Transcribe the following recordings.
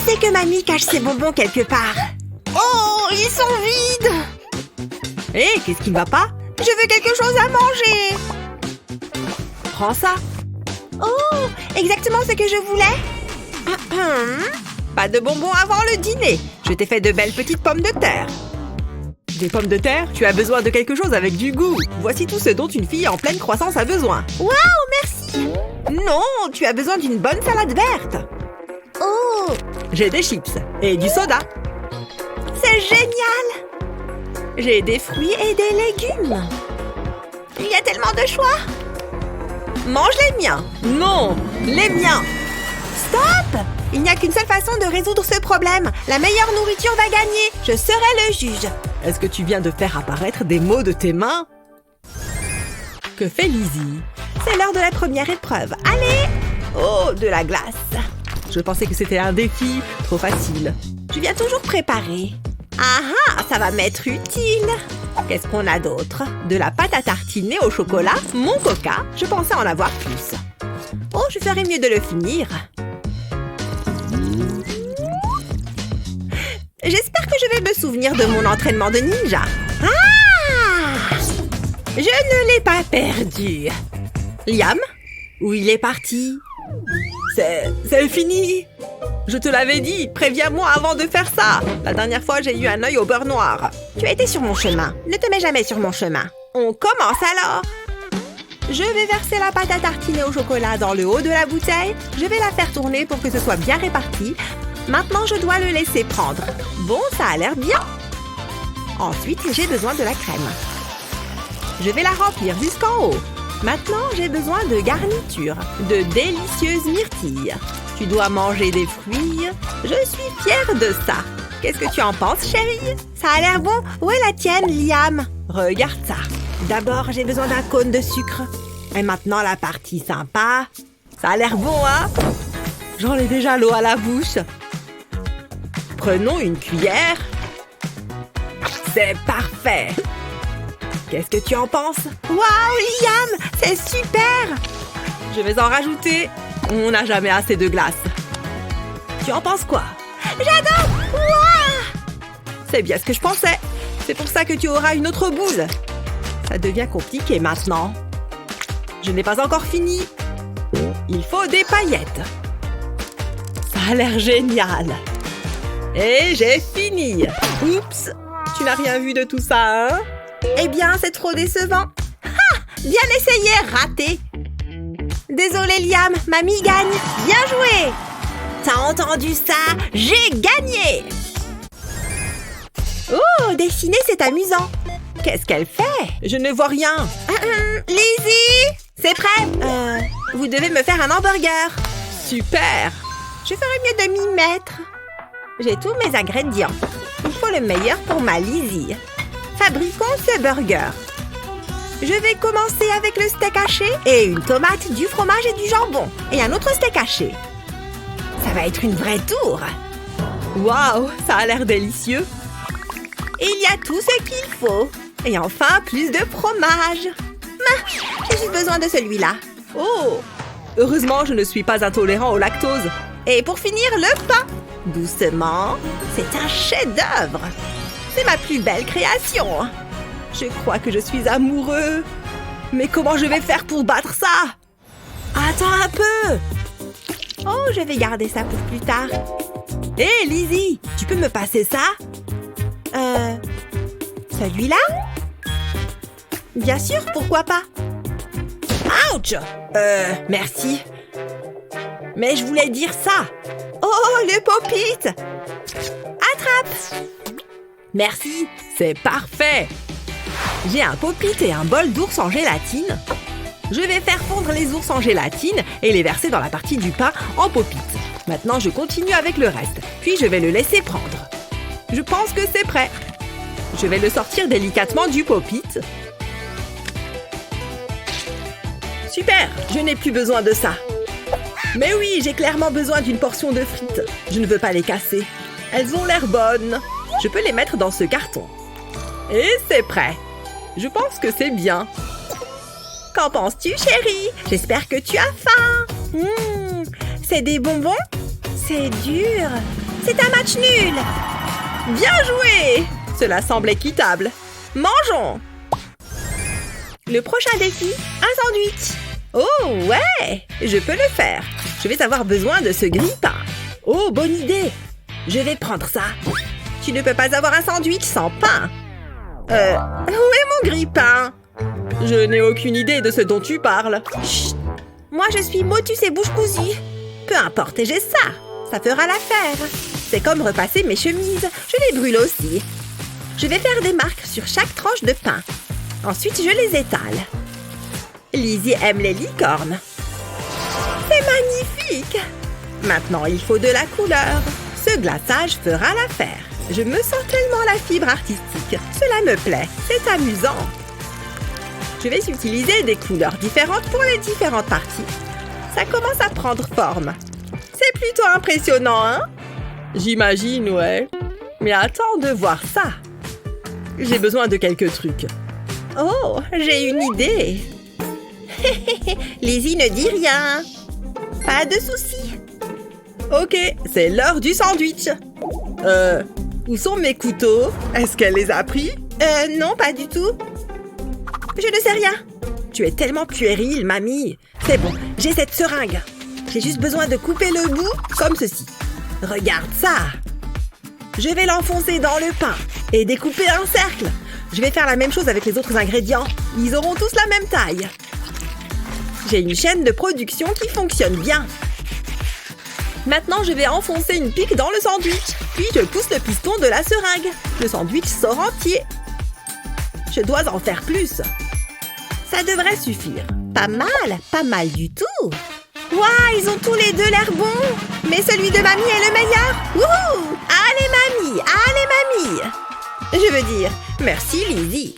sais que mamie cache ses bonbons quelque part. Oh, ils sont vides! Hé, qu'est-ce qui ne va pas? Je veux quelque chose à manger! Prends ça. Oh, exactement ce que je voulais. Pas de bonbons avant le dîner. Je t'ai fait de belles petites pommes de terre. Des pommes de terre? Tu as besoin de quelque chose avec du goût. Voici tout ce dont une fille en pleine croissance a besoin. Waouh, merci! Non, tu as besoin d'une bonne salade verte. Oh, J'ai des chips et du soda. c'est génial! J'ai des fruits et des légumes. Il y a tellement de choix! Mange les miens. Non, les miens. Stop! Il n'y a qu'une seule façon de résoudre ce problème. La meilleure nourriture va gagner. Je serai le juge. Est-ce que tu viens de faire apparaître des mots de tes mains? Que fait Lizzie? C'est l'heure de la première épreuve. Allez! Oh, de la glace. Je pensais que c'était un défi trop facile. Je viens toujours préparer. Ah, ça va m'être utile. Qu'est-ce qu'on a d'autre? De la pâte à tartiner au chocolat, mon coca. Je pensais en avoir plus. Oh, je ferais mieux de le finir. J'espère que je vais me souvenir de mon entraînement de ninja. Ah! Je ne l'ai pas perdu. Liam? Où il est parti? C'est fini. Je te l'avais dit, préviens-moi avant de faire ça. La dernière fois, j'ai eu un œil au beurre noir. Tu as été sur mon chemin. Ne te mets jamais sur mon chemin. On commence alors. Je vais verser la pâte à tartiner au chocolat dans le haut de la bouteille. Je vais la faire tourner pour que ce soit bien réparti. Maintenant, je dois le laisser prendre. Bon, ça a l'air bien. Ensuite, j'ai besoin de la crème. Je vais la remplir jusqu'en haut. Maintenant, j'ai besoin de garniture, de délicieuses myrtilles. Tu dois manger des fruits. Je suis fière de ça. Qu'est-ce que tu en penses, chérie? Ça a l'air bon. Où est la tienne, Liam? Regarde ça. D'abord, j'ai besoin d'un cône de sucre. Et maintenant, la partie sympa. Ça a l'air bon, hein? J'en ai déjà l'eau à la bouche. Prenons une cuillère. C'est parfait. Qu'est-ce que tu en penses? Waouh, Liam, c'est super! Je vais en rajouter. On n'a jamais assez de glace. Tu en penses quoi? J'adore! Waouh! C'est bien ce que je pensais. C'est pour ça que tu auras une autre boule. Ça devient compliqué maintenant. Je n'ai pas encore fini. Il faut des paillettes. Ça a l'air génial. Et j'ai fini. Oups! Tu n'as rien vu de tout ça, hein? Eh bien, c'est trop décevant. Ha! Bien essayé, raté. Désolé, Liam, mamie gagne. Bien joué. T'as entendu ça? J'ai gagné. Oh, dessiner, c'est amusant. Qu'est-ce qu'elle fait? Je ne vois rien. Lizzie, c'est prêt? Vous devez me faire un hamburger. Super. Je ferais mieux de m'y mettre. J'ai tous mes ingrédients. Il faut le meilleur pour ma Lizzie. Fabriquons ce burger. Je vais commencer avec le steak haché et une tomate, du fromage et du jambon. Et un autre steak haché. Ça va être une vraie tour. Waouh, ça a l'air délicieux. Il y a tout ce qu'il faut. Et enfin, plus de fromage. J'ai juste besoin de celui-là. Oh! Heureusement, je ne suis pas intolérant au lactose. Et pour finir, le pain. Doucement. C'est un chef-d'œuvre. C'est ma plus belle création. Je crois que je suis amoureux. Mais comment je vais faire pour battre ça? Attends un peu. Oh, je vais garder ça pour plus tard. Hé, Lizzie, tu peux me passer ça? Celui-là? Bien sûr, pourquoi pas? Ouch! Merci. Mais je voulais dire ça. Oh, le pop-it! Attrape! Merci, c'est parfait. J'ai un pop-it et un bol d'ours en gélatine. Je vais faire fondre les ours en gélatine et les verser dans la partie du pain en pop-it. Maintenant, je continue avec le reste, puis je vais le laisser prendre. Je pense que c'est prêt. Je vais le sortir délicatement du pop-it. Super, je n'ai plus besoin de ça. Mais oui, j'ai clairement besoin d'une portion de frites. Je ne veux pas les casser. Elles ont l'air bonnes. Je peux les mettre dans ce carton. Et c'est prêt. Je pense que c'est bien. Qu'en penses-tu, chérie? J'espère que tu as faim. C'est des bonbons? C'est dur. C'est un match nul! Bien joué! Cela semble équitable. Mangeons! Le prochain défi, un sandwich. Oh, ouais! Je peux le faire. Je vais avoir besoin de ce grille-pain. Oh, bonne idée! Je vais prendre ça. Tu ne peux pas avoir un sandwich sans pain. Où est mon grille-pain? Je n'ai aucune idée de ce dont tu parles. Chut! Moi, je suis motus et bouche cousue. Peu importe, j'ai ça. Ça fera l'affaire. C'est comme repasser mes chemises. Je les brûle aussi. Je vais faire des marques sur chaque tranche de pain. Ensuite, je les étale. Lizzie aime les licornes. C'est magnifique! Maintenant, il faut de la couleur. Ce glaçage fera l'affaire. Je me sens tellement la fibre artistique. Cela me plaît. C'est amusant. Je vais utiliser des couleurs différentes pour les différentes parties. Ça commence à prendre forme. C'est plutôt impressionnant, hein? J'imagine, ouais. Mais attends de voir ça. J'ai besoin de quelques trucs. Oh, j'ai une idée. Lizzie ne dit rien. Pas de souci. Ok, c'est l'heure du sandwich. Où sont mes couteaux? Est-ce qu'elle les a pris? Non, pas du tout. Je ne sais rien. Tu es tellement puérile, mamie. C'est bon, j'ai cette seringue. J'ai juste besoin de couper le bout comme ceci. Regarde ça. Je vais l'enfoncer dans le pain et découper un cercle. Je vais faire la même chose avec les autres ingrédients. Ils auront tous la même taille. J'ai une chaîne de production qui fonctionne bien. Maintenant, je vais enfoncer une pique dans le sandwich. Puis, je pousse le piston de la seringue. Le sandwich sort entier. Je dois en faire plus. Ça devrait suffire. Pas mal du tout. Waouh, ils ont tous les deux l'air bons. Mais celui de mamie est le meilleur. Wouhou! Allez, mamie! Je veux dire, merci, Lizzie.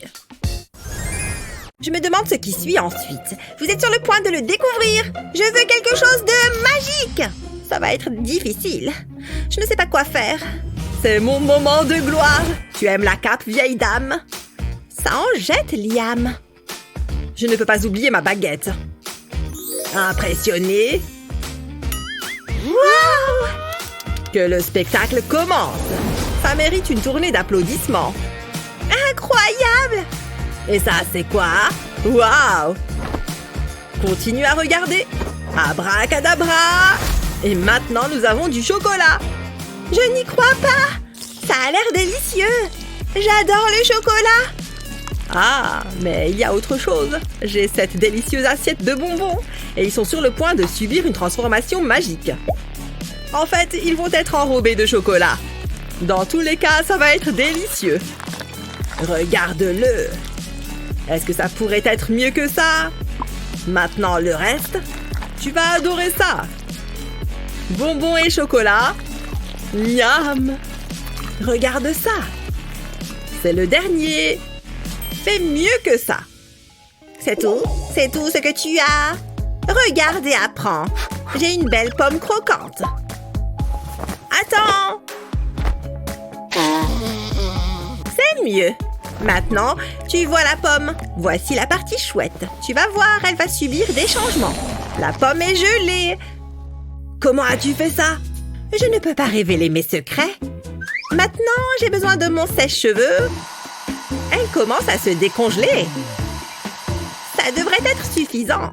Je me demande ce qui suit ensuite. Vous êtes sur le point de le découvrir. Je veux quelque chose de magique. Ça va être difficile. Je ne sais pas quoi faire. C'est mon moment de gloire. Tu aimes la cape, vieille dame? Ça en jette, Liam. Je ne peux pas oublier ma baguette. Impressionné? Waouh! Que le spectacle commence. Ça mérite une tournée d'applaudissements. Incroyable! Et ça, c'est quoi? Waouh! Continue à regarder. Abracadabra! Et maintenant, nous avons du chocolat. Je n'y crois pas! Ça a l'air délicieux! J'adore le chocolat! Ah, mais il y a autre chose. J'ai cette délicieuse assiette de bonbons. Et ils sont sur le point de subir une transformation magique. En fait, ils vont être enrobés de chocolat. Dans tous les cas, ça va être délicieux. Regarde-le. Est-ce que ça pourrait être mieux que ça? Maintenant, le reste, tu vas adorer ça. Bonbons et chocolat. Miam! Regarde ça. C'est le dernier. Fais mieux que ça. C'est tout? C'est tout ce que tu as? Regarde et apprends. J'ai une belle pomme croquante. Attends! C'est mieux. Maintenant, tu vois la pomme. Voici la partie chouette. Tu vas voir, elle va subir des changements. La pomme est gelée. Comment as-tu fait ça? Je ne peux pas révéler mes secrets. Maintenant, j'ai besoin de mon sèche-cheveux. Elle commence à se décongeler. Ça devrait être suffisant.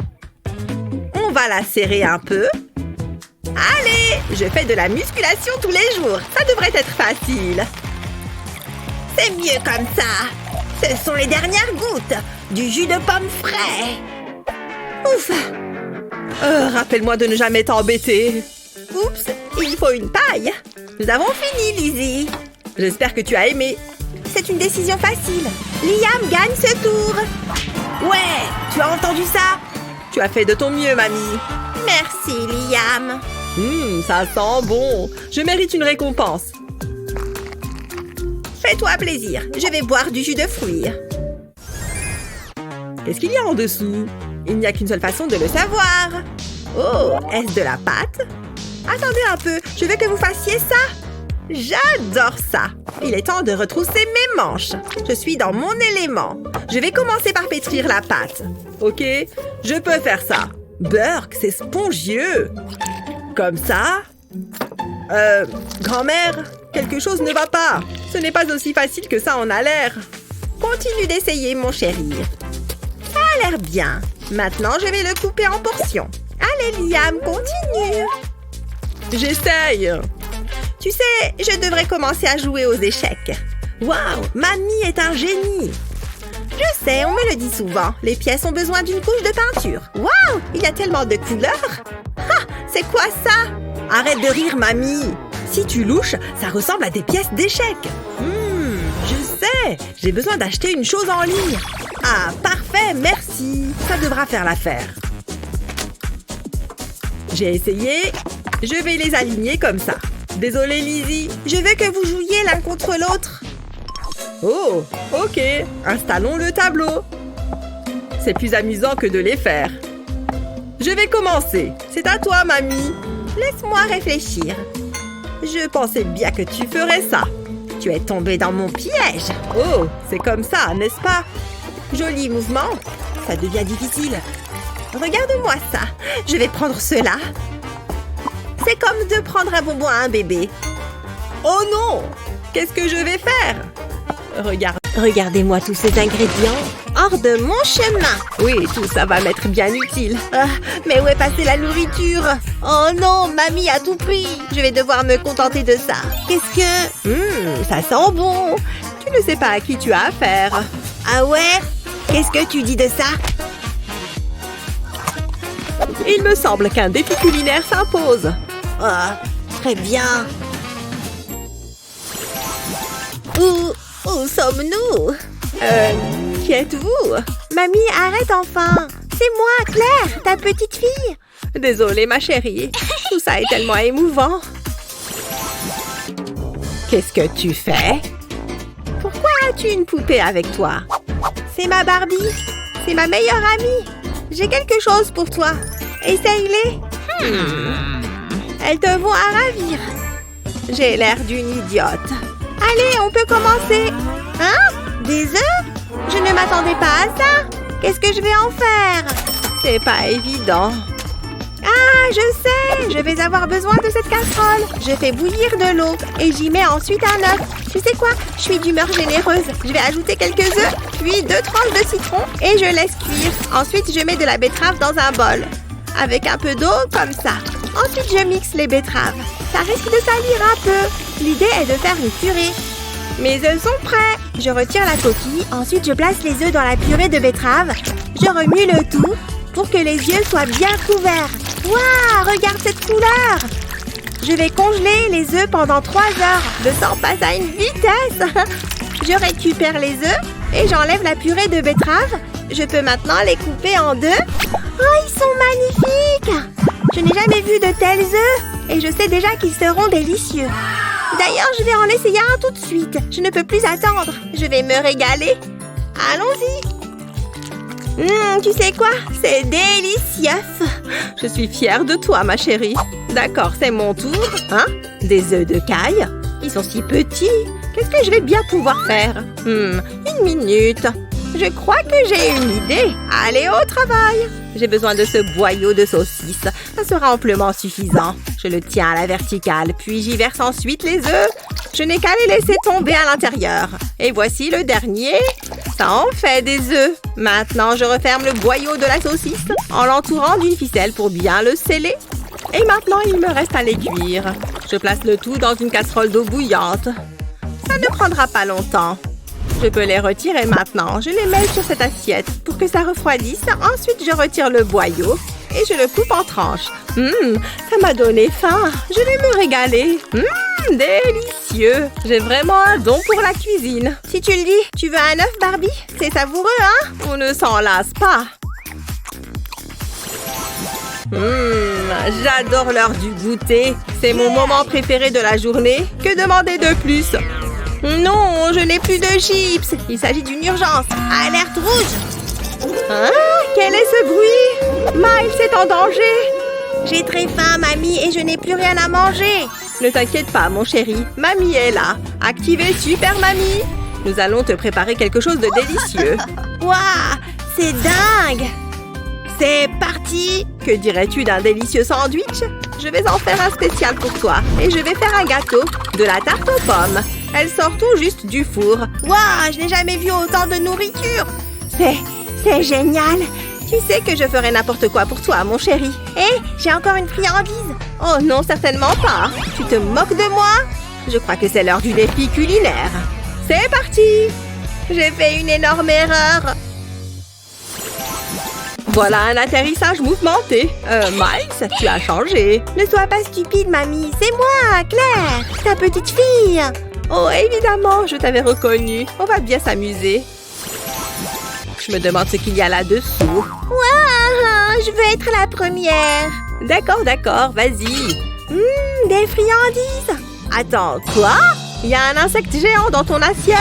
On va la serrer un peu. Allez, je fais de la musculation tous les jours. Ça devrait être facile. C'est mieux comme ça. Ce sont les dernières gouttes. Du jus de pomme frais. Ouf. Rappelle-moi de ne jamais t'embêter. Oups, il faut une paille. Nous avons fini, Lizzie. J'espère que tu as aimé. C'est une décision facile. Liam gagne ce tour. Ouais, tu as entendu ça? Tu as fait de ton mieux, mamie. Merci, Liam. Ça sent bon. Je mérite une récompense. Fais-toi plaisir. Je vais boire du jus de fruits. Qu'est-ce qu'il y a en dessous? Il n'y a qu'une seule façon de le savoir. Oh, est-ce de la pâte? Attendez un peu, je veux que vous fassiez ça. J'adore ça. Il est temps de retrousser mes manches. Je suis dans mon élément. Je vais commencer par pétrir la pâte. Ok, je peux faire ça. Burk, c'est spongieux. Comme ça. Grand-mère, quelque chose ne va pas. Ce n'est pas aussi facile que ça en a l'air. Continue d'essayer, mon chéri. Ça a l'air bien. Maintenant, je vais le couper en portions. Allez, Liam, continue. J'essaye. Tu sais, je devrais commencer à jouer aux échecs. Waouh, mamie est un génie. Je sais, on me le dit souvent. Les pièces ont besoin d'une couche de peinture. Waouh, il y a tellement de couleurs. Ah, c'est quoi ça? Arrête de rire, mamie. Si tu louches, ça ressemble à des pièces d'échecs. Je sais, j'ai besoin d'acheter une chose en ligne. Ah, parfait, merci. Ça devra faire l'affaire. J'ai essayé. Je vais les aligner comme ça. Désolée, Lizzie. Je veux que vous jouiez l'un contre l'autre. Oh, ok. Installons le tableau. C'est plus amusant que de les faire. Je vais commencer. C'est à toi, mamie. Laisse-moi réfléchir. Je pensais bien que tu ferais ça. Tu es tombé dans mon piège. Oh, c'est comme ça, n'est-ce pas? Joli mouvement. Ça devient difficile. Regarde-moi ça. Je vais prendre cela. C'est comme de prendre un bonbon à un bébé. Oh non! Qu'est-ce que je vais faire? Regardez-moi tous ces ingrédients. Hors de mon chemin. Oui, tout ça va m'être bien utile. Mais où est passée la nourriture? Oh non, mamie a tout pris. Je vais devoir me contenter de ça. Qu'est-ce que... Ça sent bon. Tu ne sais pas à qui tu as affaire. Ah ouais? Qu'est-ce que tu dis de ça? Il me semble qu'un défi culinaire s'impose. Très bien. Où sommes-nous? Qui êtes-vous? Mamie, arrête enfin. C'est moi, Claire, ta petite fille. Désolée, ma chérie. Tout ça est tellement émouvant. Qu'est-ce que tu fais? Pourquoi as-tu une poupée avec toi? C'est ma Barbie. C'est ma meilleure amie. J'ai quelque chose pour toi. Essaye-les. Elles te vont à ravir. J'ai l'air d'une idiote. Allez, on peut commencer. Hein? Des œufs? Je ne m'attendais pas à ça. Qu'est-ce que je vais en faire? C'est pas évident. Ah, je sais. Je vais avoir besoin de cette casserole. Je fais bouillir de l'eau et j'y mets ensuite un œuf. Tu sais quoi? Je suis d'humeur généreuse. Je vais ajouter quelques œufs, puis 2 tranches de citron et je laisse cuire. Ensuite, je mets de la betterave dans un bol. Avec un peu d'eau, comme ça. Ensuite, je mixe les betteraves. Ça risque de salir un peu. L'idée est de faire une purée. Mes œufs sont prêts. Je retire la coquille. Ensuite, je place les œufs dans la purée de betterave. Je remue le tout pour que les yeux soient bien couverts. Waouh, regarde cette couleur! Je vais congeler les œufs pendant 3 heures. Le temps passe à une vitesse. Je récupère les œufs et j'enlève la purée de betterave. Je peux maintenant les couper en 2. Oh, ils sont magnifiques! Je n'ai jamais vu de tels œufs et je sais déjà qu'ils seront délicieux. D'ailleurs, je vais en essayer un tout de suite. Je ne peux plus attendre. Je vais me régaler. Allons-y. Tu sais quoi? C'est délicieux. Je suis fière de toi, ma chérie. D'accord, c'est mon tour. Hein? Des œufs de caille? Ils sont si petits. Qu'est-ce que je vais bien pouvoir faire? Une minute. Je crois que j'ai une idée. Allez au travail. J'ai besoin de ce boyau de saucisse. Ça sera amplement suffisant. Je le tiens à la verticale, puis j'y verse ensuite les œufs. Je n'ai qu'à les laisser tomber à l'intérieur. Et voici le dernier. Ça en fait des œufs. Maintenant, je referme le boyau de la saucisse en l'entourant d'une ficelle pour bien le sceller. Et maintenant, il me reste à les cuire. Je place le tout dans une casserole d'eau bouillante. Ça ne prendra pas longtemps. Je peux les retirer maintenant. Je les mets sur cette assiette pour que ça refroidisse. Ensuite, je retire le boyau et je le coupe en tranches. Ça m'a donné faim. Je vais me régaler. Délicieux. J'ai vraiment un don pour la cuisine. Si tu le dis, tu veux un œuf, Barbie? C'est savoureux, hein? On ne s'en lasse pas. J'adore l'heure du goûter. C'est mon moment préféré de la journée. Que demander de plus? Non, je n'ai plus de chips. Il s'agit d'une urgence. Alerte rouge. Hein? Quel est ce bruit? Miles est en danger. J'ai très faim, mamie, et je n'ai plus rien à manger. Ne t'inquiète pas, mon chéri. Mamie est là. Activez Super Mamie. Nous allons te préparer quelque chose de délicieux. Waouh, c'est dingue. C'est parti. Que dirais-tu d'un délicieux sandwich? Je vais en faire un spécial pour toi. Et je vais faire un gâteau. De la tarte aux pommes. Elle sort tout juste du four. Waouh, je n'ai jamais vu autant de nourriture. C'est génial. Tu sais que je ferai n'importe quoi pour toi, mon chéri. Hé, j'ai encore une friandise. Oh non, certainement pas. Tu te moques de moi? Je crois que c'est l'heure du défi culinaire. C'est parti. J'ai fait une énorme erreur. Voilà un atterrissage mouvementé. Miles, tu as changé. Ne sois pas stupide, mamie. C'est moi, Claire, ta petite fille. Oh, évidemment, je t'avais reconnue. On va bien s'amuser. Je me demande ce qu'il y a là-dessous. Waouh, je veux être la première. D'accord, vas-y. Des friandises. Attends, quoi? Il y a un insecte géant dans ton assiette.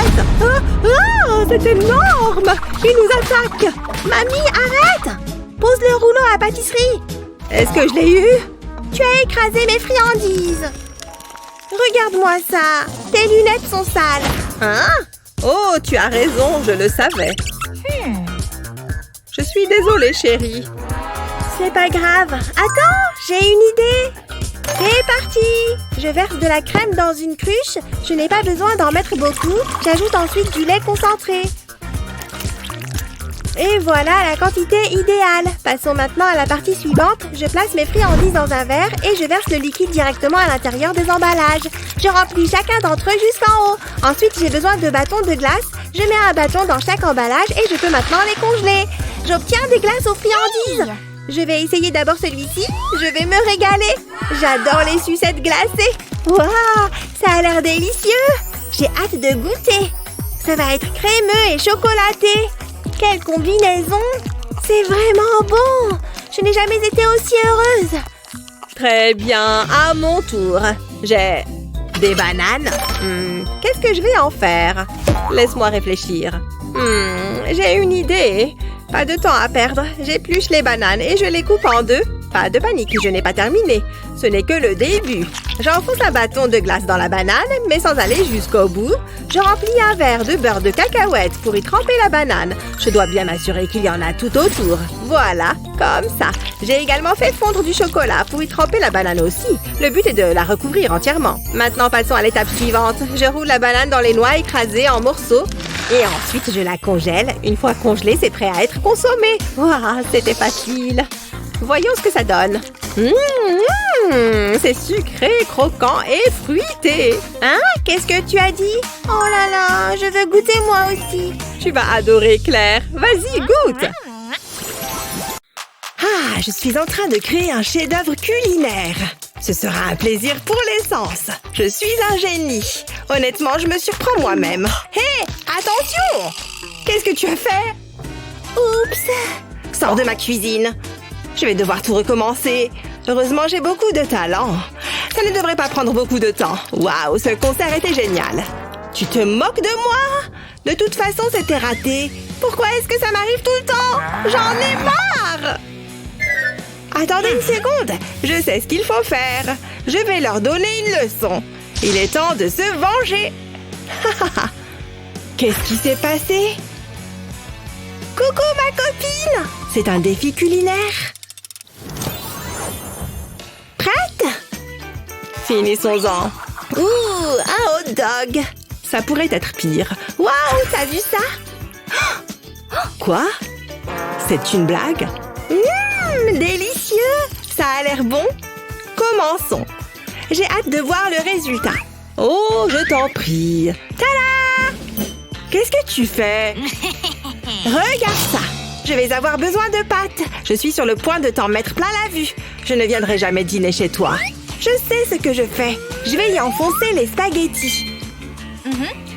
C'est énorme. Il nous attaque. Mamie, arrête. Pose le rouleau à pâtisserie. Est-ce que je l'ai eu? Tu as écrasé mes friandises. Regarde-moi ça. Tes lunettes sont sales. Hein? Oh, tu as raison, je le savais. Je suis désolée, chérie. C'est pas grave. Attends, j'ai une idée. C'est parti! Je verse de la crème dans une cruche. Je n'ai pas besoin d'en mettre beaucoup. J'ajoute ensuite du lait concentré. Et voilà la quantité idéale. Passons maintenant à la partie suivante. Je place mes friandises dans un verre et je verse le liquide directement à l'intérieur des emballages. Je remplis chacun d'entre eux jusqu'en haut. Ensuite, j'ai besoin de bâtons de glace. Je mets un bâton dans chaque emballage et je peux maintenant les congeler. J'obtiens des glaces aux friandises. Je vais essayer d'abord celui-ci. Je vais me régaler. J'adore les sucettes glacées. Waouh, ça a l'air délicieux. J'ai hâte de goûter. Ça va être crémeux et chocolaté. Quelle combinaison. C'est vraiment bon. Je n'ai jamais été aussi heureuse. Très bien, à mon tour. J'ai des bananes. Qu'est-ce que je vais en faire? Laisse-moi réfléchir. J'ai une idée. Pas de temps à perdre. J'épluche les bananes et je les coupe en deux. Pas de panique, je n'ai pas terminé. Ce n'est que le début. J'enfonce un bâton de glace dans la banane, mais sans aller jusqu'au bout. Je remplis un verre de beurre de cacahuète pour y tremper la banane. Je dois bien m'assurer qu'il y en a tout autour. Voilà, comme ça. J'ai également fait fondre du chocolat pour y tremper la banane aussi. Le but est de la recouvrir entièrement. Maintenant, passons à l'étape suivante. Je roule la banane dans les noix écrasées en morceaux. Et ensuite, je la congèle. Une fois congelée, c'est prêt à être consommé. Waouh, c'était facile. Voyons ce que ça donne. C'est sucré, croquant et fruité. Hein? Qu'est-ce que tu as dit? Oh là là, je veux goûter moi aussi. Tu vas adorer, Claire. Vas-y, goûte. Ah, je suis en train de créer un chef-d'œuvre culinaire. Ce sera un plaisir pour les sens. Je suis un génie. Honnêtement, je me surprends moi-même. Hé, attention! Qu'est-ce que tu as fait? Oups! Sors de ma cuisine. Je vais devoir tout recommencer. Heureusement, j'ai beaucoup de talent. Ça ne devrait pas prendre beaucoup de temps. Waouh, ce concert était génial. Tu te moques de moi? De toute façon, c'était raté. Pourquoi est-ce que ça m'arrive tout le temps? J'en ai marre! Attendez une seconde. Je sais ce qu'il faut faire. Je vais leur donner une leçon. Il est temps de se venger. Qu'est-ce qui s'est passé? Coucou ma copine! C'est un défi culinaire. Prête? Finissons-en. Ouh, un hot dog. Ça pourrait être pire. Waouh, t'as vu ça? Quoi? C'est une blague? Délicieux! Ça a l'air bon. Commençons. J'ai hâte de voir le résultat. Oh, je t'en prie. Tada! Qu'est-ce que tu fais? Regarde ça. Je vais avoir besoin de pâtes. Je suis sur le point de t'en mettre plein la vue. Je ne viendrai jamais dîner chez toi. Je sais ce que je fais. Je vais y enfoncer les spaghettis.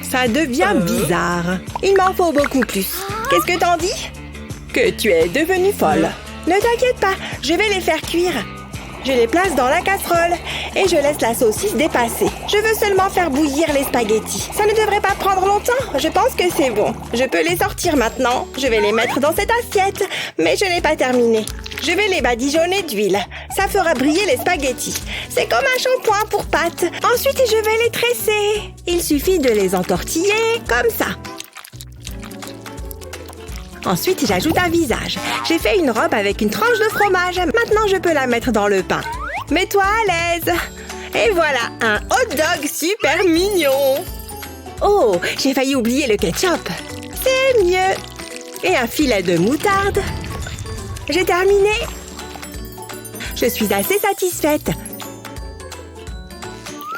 Ça devient bizarre. Il m'en faut beaucoup plus. Qu'est-ce que t'en dis? Que tu es devenue folle. Ne t'inquiète pas, je vais les faire cuire. Je les place dans la casserole et je laisse la saucisse dépasser. Je veux seulement faire bouillir les spaghettis. Ça ne devrait pas prendre longtemps. Je pense que c'est bon. Je peux les sortir maintenant. Je vais les mettre dans cette assiette. Mais je n'ai pas terminé. Je vais les badigeonner d'huile. Ça fera briller les spaghettis. C'est comme un shampoing pour pâtes. Ensuite, je vais les tresser. Il suffit de les entortiller comme ça. Ensuite, j'ajoute un visage. J'ai fait une robe avec une tranche de fromage. Maintenant, je peux la mettre dans le pain. Mets-toi à l'aise. Et voilà, un hot dog super mignon. Oh, j'ai failli oublier le ketchup. C'est mieux. Et un filet de moutarde. J'ai terminé. Je suis assez satisfaite.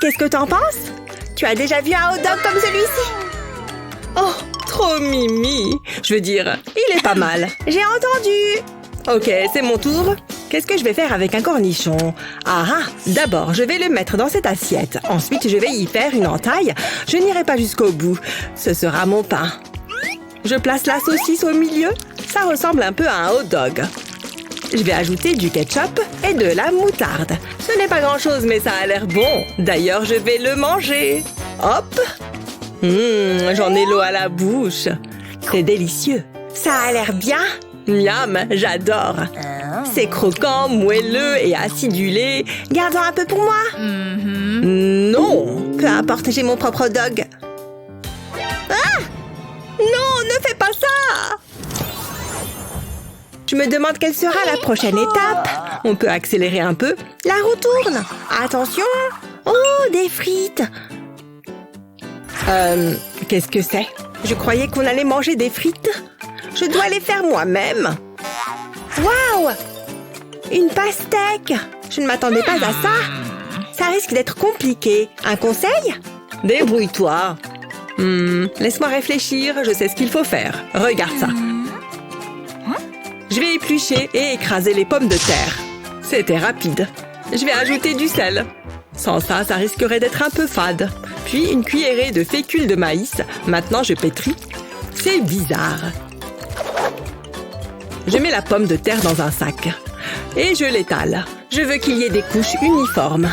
Qu'est-ce que t'en penses? Tu as déjà vu un hot dog comme celui-ci? Oh, trop mimi. Je veux dire, il est pas mal. J'ai entendu. Ok, c'est mon tour. Qu'est-ce que je vais faire avec un cornichon? D'abord, je vais le mettre dans cette assiette. Ensuite, je vais y faire une entaille. Je n'irai pas jusqu'au bout. Ce sera mon pain. Je place la saucisse au milieu. Ça ressemble un peu à un hot dog. Je vais ajouter du ketchup et de la moutarde. Ce n'est pas grand-chose, mais ça a l'air bon. D'ailleurs, je vais le manger. Hop! J'en ai l'eau à la bouche. C'est délicieux. Ça a l'air bien. Miam, j'adore. C'est croquant, moelleux et acidulé. Garde-en un peu pour moi. Non, peu importe, j'ai mon propre hot dog. Ah! Non, ne fais pas ça! Je me demande quelle sera la prochaine étape. On peut accélérer un peu. La roue tourne. Attention. Oh, des frites. Qu'est-ce que c'est? Je croyais qu'on allait manger des frites. Je dois les faire moi-même. Waouh! Une pastèque. Je ne m'attendais pas à ça. Ça risque d'être compliqué. Un conseil? Débrouille-toi. Laisse-moi réfléchir. Je sais ce qu'il faut faire. Regarde ça. Je vais éplucher et écraser les pommes de terre. C'était rapide. Je vais ajouter du sel. Sans ça, ça risquerait d'être un peu fade. Puis une cuillerée de fécule de maïs. Maintenant, je pétris. C'est bizarre. Je mets la pomme de terre dans un sac. Et je l'étale. Je veux qu'il y ait des couches uniformes.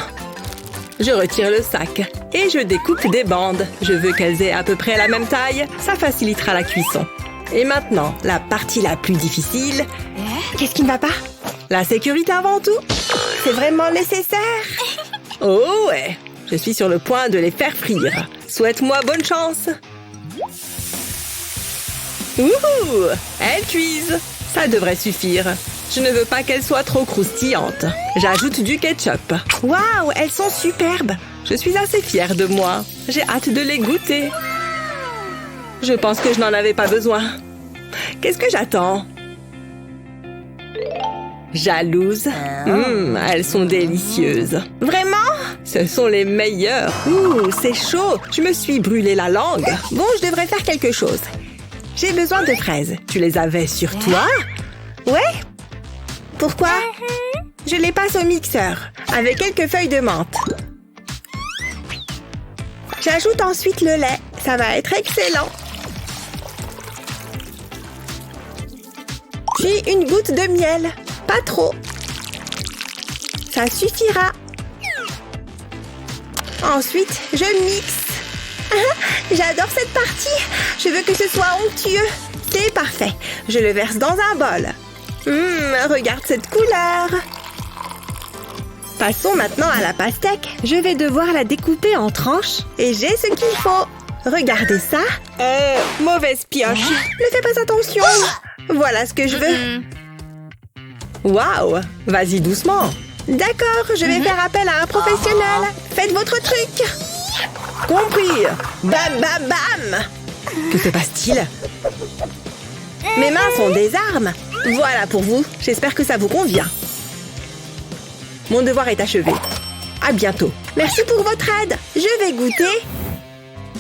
Je retire le sac. Et je découpe des bandes. Je veux qu'elles aient à peu près la même taille. Ça facilitera la cuisson. Et maintenant, la partie la plus difficile. Qu'est-ce qui ne va pas? La sécurité avant tout. C'est vraiment nécessaire. Oh ouais, je suis sur le point de les faire frire. Souhaite-moi bonne chance. Ouh, elles cuisent. Ça devrait suffire. Je ne veux pas qu'elles soient trop croustillantes. J'ajoute du ketchup. Waouh, elles sont superbes. Je suis assez fière de moi. J'ai hâte de les goûter. Je pense que je n'en avais pas besoin. Qu'est-ce que j'attends? Jalouse? Elles sont délicieuses. Vraiment? Ce sont les meilleures. Ouh, c'est chaud. Je me suis brûlé la langue. Bon, je devrais faire quelque chose. J'ai besoin de fraises. Tu les avais sur toi? Ouais? Pourquoi? Je les passe au mixeur, avec quelques feuilles de menthe. J'ajoute ensuite le lait. Ça va être excellent. Puis une goutte de miel. Pas trop. Ça suffira. Ensuite, je mixe. J'adore cette partie. Je veux que ce soit onctueux. C'est parfait. Je le verse dans un bol. Regarde cette couleur. Passons maintenant à la pastèque. Je vais devoir la découper en tranches. Et j'ai ce qu'il faut. Regardez ça. Mauvaise pioche. Ne fais pas attention. Voilà ce que je veux. Waouh! Vas-y doucement. D'accord, je vais faire appel à un professionnel. Faites votre truc. Compris. Bam, bam, bam. Que se passe-t-il? Mes mains sont des armes. Voilà pour vous. J'espère que ça vous convient. Mon devoir est achevé. À bientôt. Merci pour votre aide. Je vais goûter.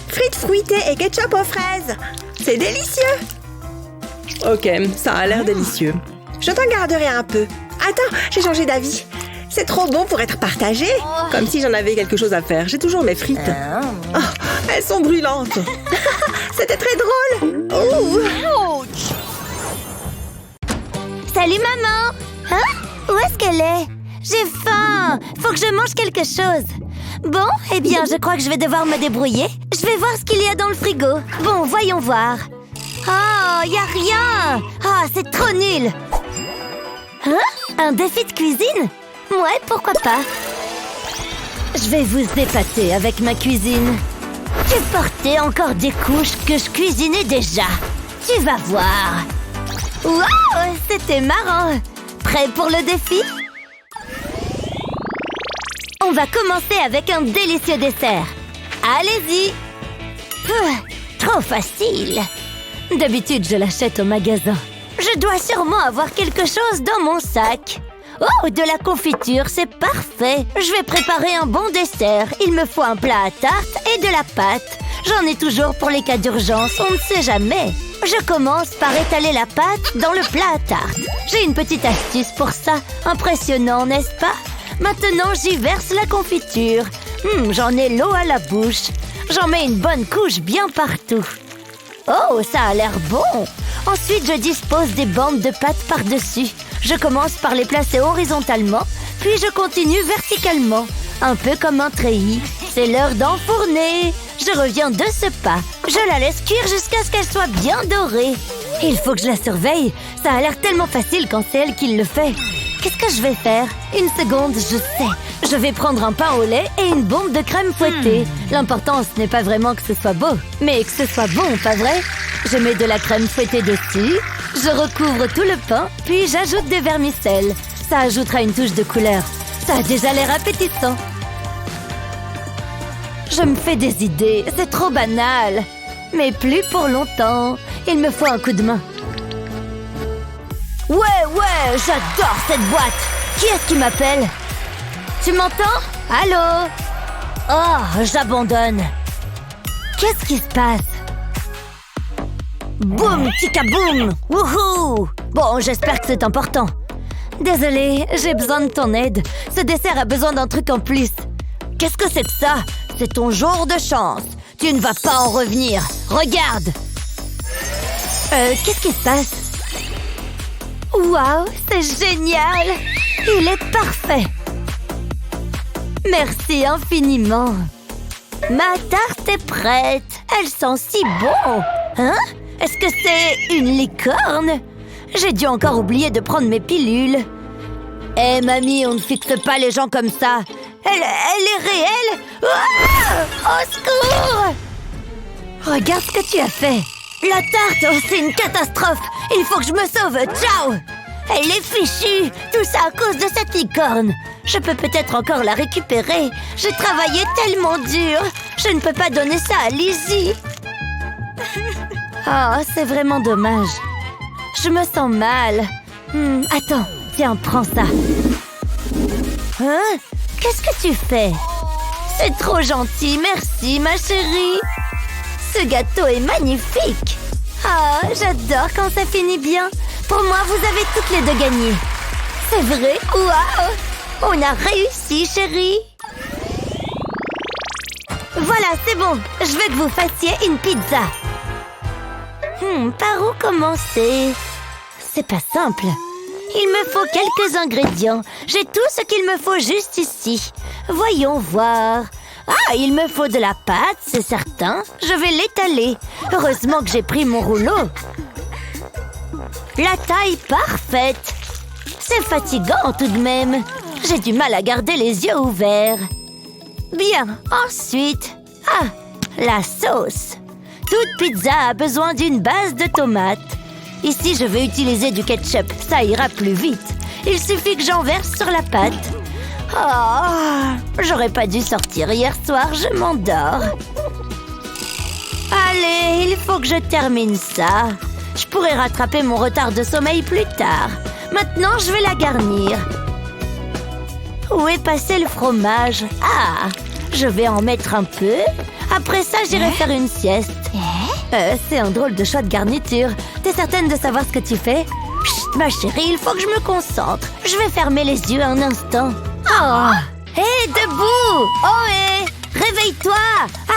Frites fruitées et ketchup aux fraises. C'est délicieux. Ok, ça a l'air délicieux. Je t'en garderai un peu. Attends, j'ai changé d'avis. C'est trop bon pour être partagé. Comme si j'en avais quelque chose à faire. J'ai toujours mes frites. Oh, elles sont brûlantes. C'était très drôle. Ouch. Salut maman. Hein? Où est-ce qu'elle est? J'ai faim. Faut que je mange quelque chose. Bon, eh bien, je crois que je vais devoir me débrouiller. Je vais voir ce qu'il y a dans le frigo. Bon, voyons voir. Oh, y a rien. Oh, c'est trop nul. Hein? Un défi de cuisine? Ouais, pourquoi pas. Je vais vous épater avec ma cuisine. Tu portais encore des couches que je cuisinais déjà. Tu vas voir. Wow, c'était marrant. Prêt pour le défi? On va commencer avec un délicieux dessert. Allez-y. Trop facile. D'habitude, je l'achète au magasin. Je dois sûrement avoir quelque chose dans mon sac. Oh, de la confiture, c'est parfait. Je vais préparer un bon dessert. Il me faut un plat à tarte et de la pâte. J'en ai toujours pour les cas d'urgence, on ne sait jamais. Je commence par étaler la pâte dans le plat à tarte. J'ai une petite astuce pour ça. Impressionnant, n'est-ce pas? Maintenant, j'y verse la confiture. J'en ai l'eau à la bouche. J'en mets une bonne couche bien partout. Oh, ça a l'air bon! Ensuite, je dispose des bandes de pâte par-dessus. Je commence par les placer horizontalement, puis je continue verticalement, un peu comme un treillis. C'est l'heure d'enfourner. Je reviens de ce pas. Je la laisse cuire jusqu'à ce qu'elle soit bien dorée. Il faut que je la surveille. Ça a l'air tellement facile quand c'est elle qui le fait. Qu'est-ce que je vais faire? Une seconde, je sais. Je vais prendre un pain au lait et une bombe de crème fouettée. L'important, ce n'est pas vraiment que ce soit beau, mais que ce soit bon, pas vrai? Je mets de la crème fouettée dessus, je recouvre tout le pain, puis j'ajoute des vermicelles. Ça ajoutera une touche de couleur. Ça a déjà l'air appétissant. Je me fais des idées, c'est trop banal. Mais plus pour longtemps. Il me faut un coup de main. Ouais, j'adore cette boîte. Qui est-ce qui m'appelle? Tu m'entends? Allô? Oh, j'abandonne. Qu'est-ce qui se passe? Boum, tika boum. Wouhou! Bon, j'espère que c'est important. Désolée, j'ai besoin de ton aide. Ce dessert a besoin d'un truc en plus. Qu'est-ce que c'est que ça? C'est ton jour de chance. Tu ne vas pas en revenir. Regarde! Qu'est-ce qui se passe? Waouh, c'est génial! Il est parfait! Merci infiniment! Ma tarte est prête! Elle sent si bon! Hein? Est-ce que c'est une licorne? J'ai dû encore oublier de prendre mes pilules. Eh mamie, on ne fixe pas les gens comme ça! Elle est réelle! Ah! Au secours! Regarde ce que tu as fait! La tarte, oh, c'est une catastrophe! Il faut que je me sauve! Ciao! Elle est fichue! Tout ça à cause de cette licorne! Je peux peut-être encore la récupérer! J'ai travaillé tellement dur! Je ne peux pas donner ça à Lizzie! Oh, c'est vraiment dommage. Je me sens mal. Attends, tiens, prends ça. Hein? Qu'est-ce que tu fais? C'est trop gentil, merci ma chérie. Ce gâteau est magnifique. Ah, j'adore quand ça finit bien. Pour moi, vous avez toutes les deux gagné. C'est vrai? Waouh! On a réussi, chérie. Voilà, c'est bon. Je veux que vous fassiez une pizza. Par où commencer? C'est pas simple. Il me faut quelques ingrédients. J'ai tout ce qu'il me faut juste ici. Voyons voir. Ah, il me faut de la pâte, c'est certain. Je vais l'étaler. Heureusement que j'ai pris mon rouleau. La taille parfaite. C'est fatigant tout de même. J'ai du mal à garder les yeux ouverts. Bien, ensuite... Ah, la sauce. Toute pizza a besoin d'une base de tomates. Ici, je vais utiliser du ketchup. Ça ira plus vite. Il suffit que j'en verse sur la pâte. Oh, j'aurais pas dû sortir hier soir, je m'endors. Allez, il faut que je termine ça. Je pourrais rattraper mon retard de sommeil plus tard. Maintenant, je vais la garnir. Où est passé le fromage? Ah, je vais en mettre un peu. Après ça, j'irai faire une sieste. C'est un drôle de choix de garniture. T'es certaine de savoir ce que tu fais? Chut, ma chérie, il faut que je me concentre. Je vais fermer les yeux un instant. Oh! Hé, debout! Oh, hé! Réveille-toi!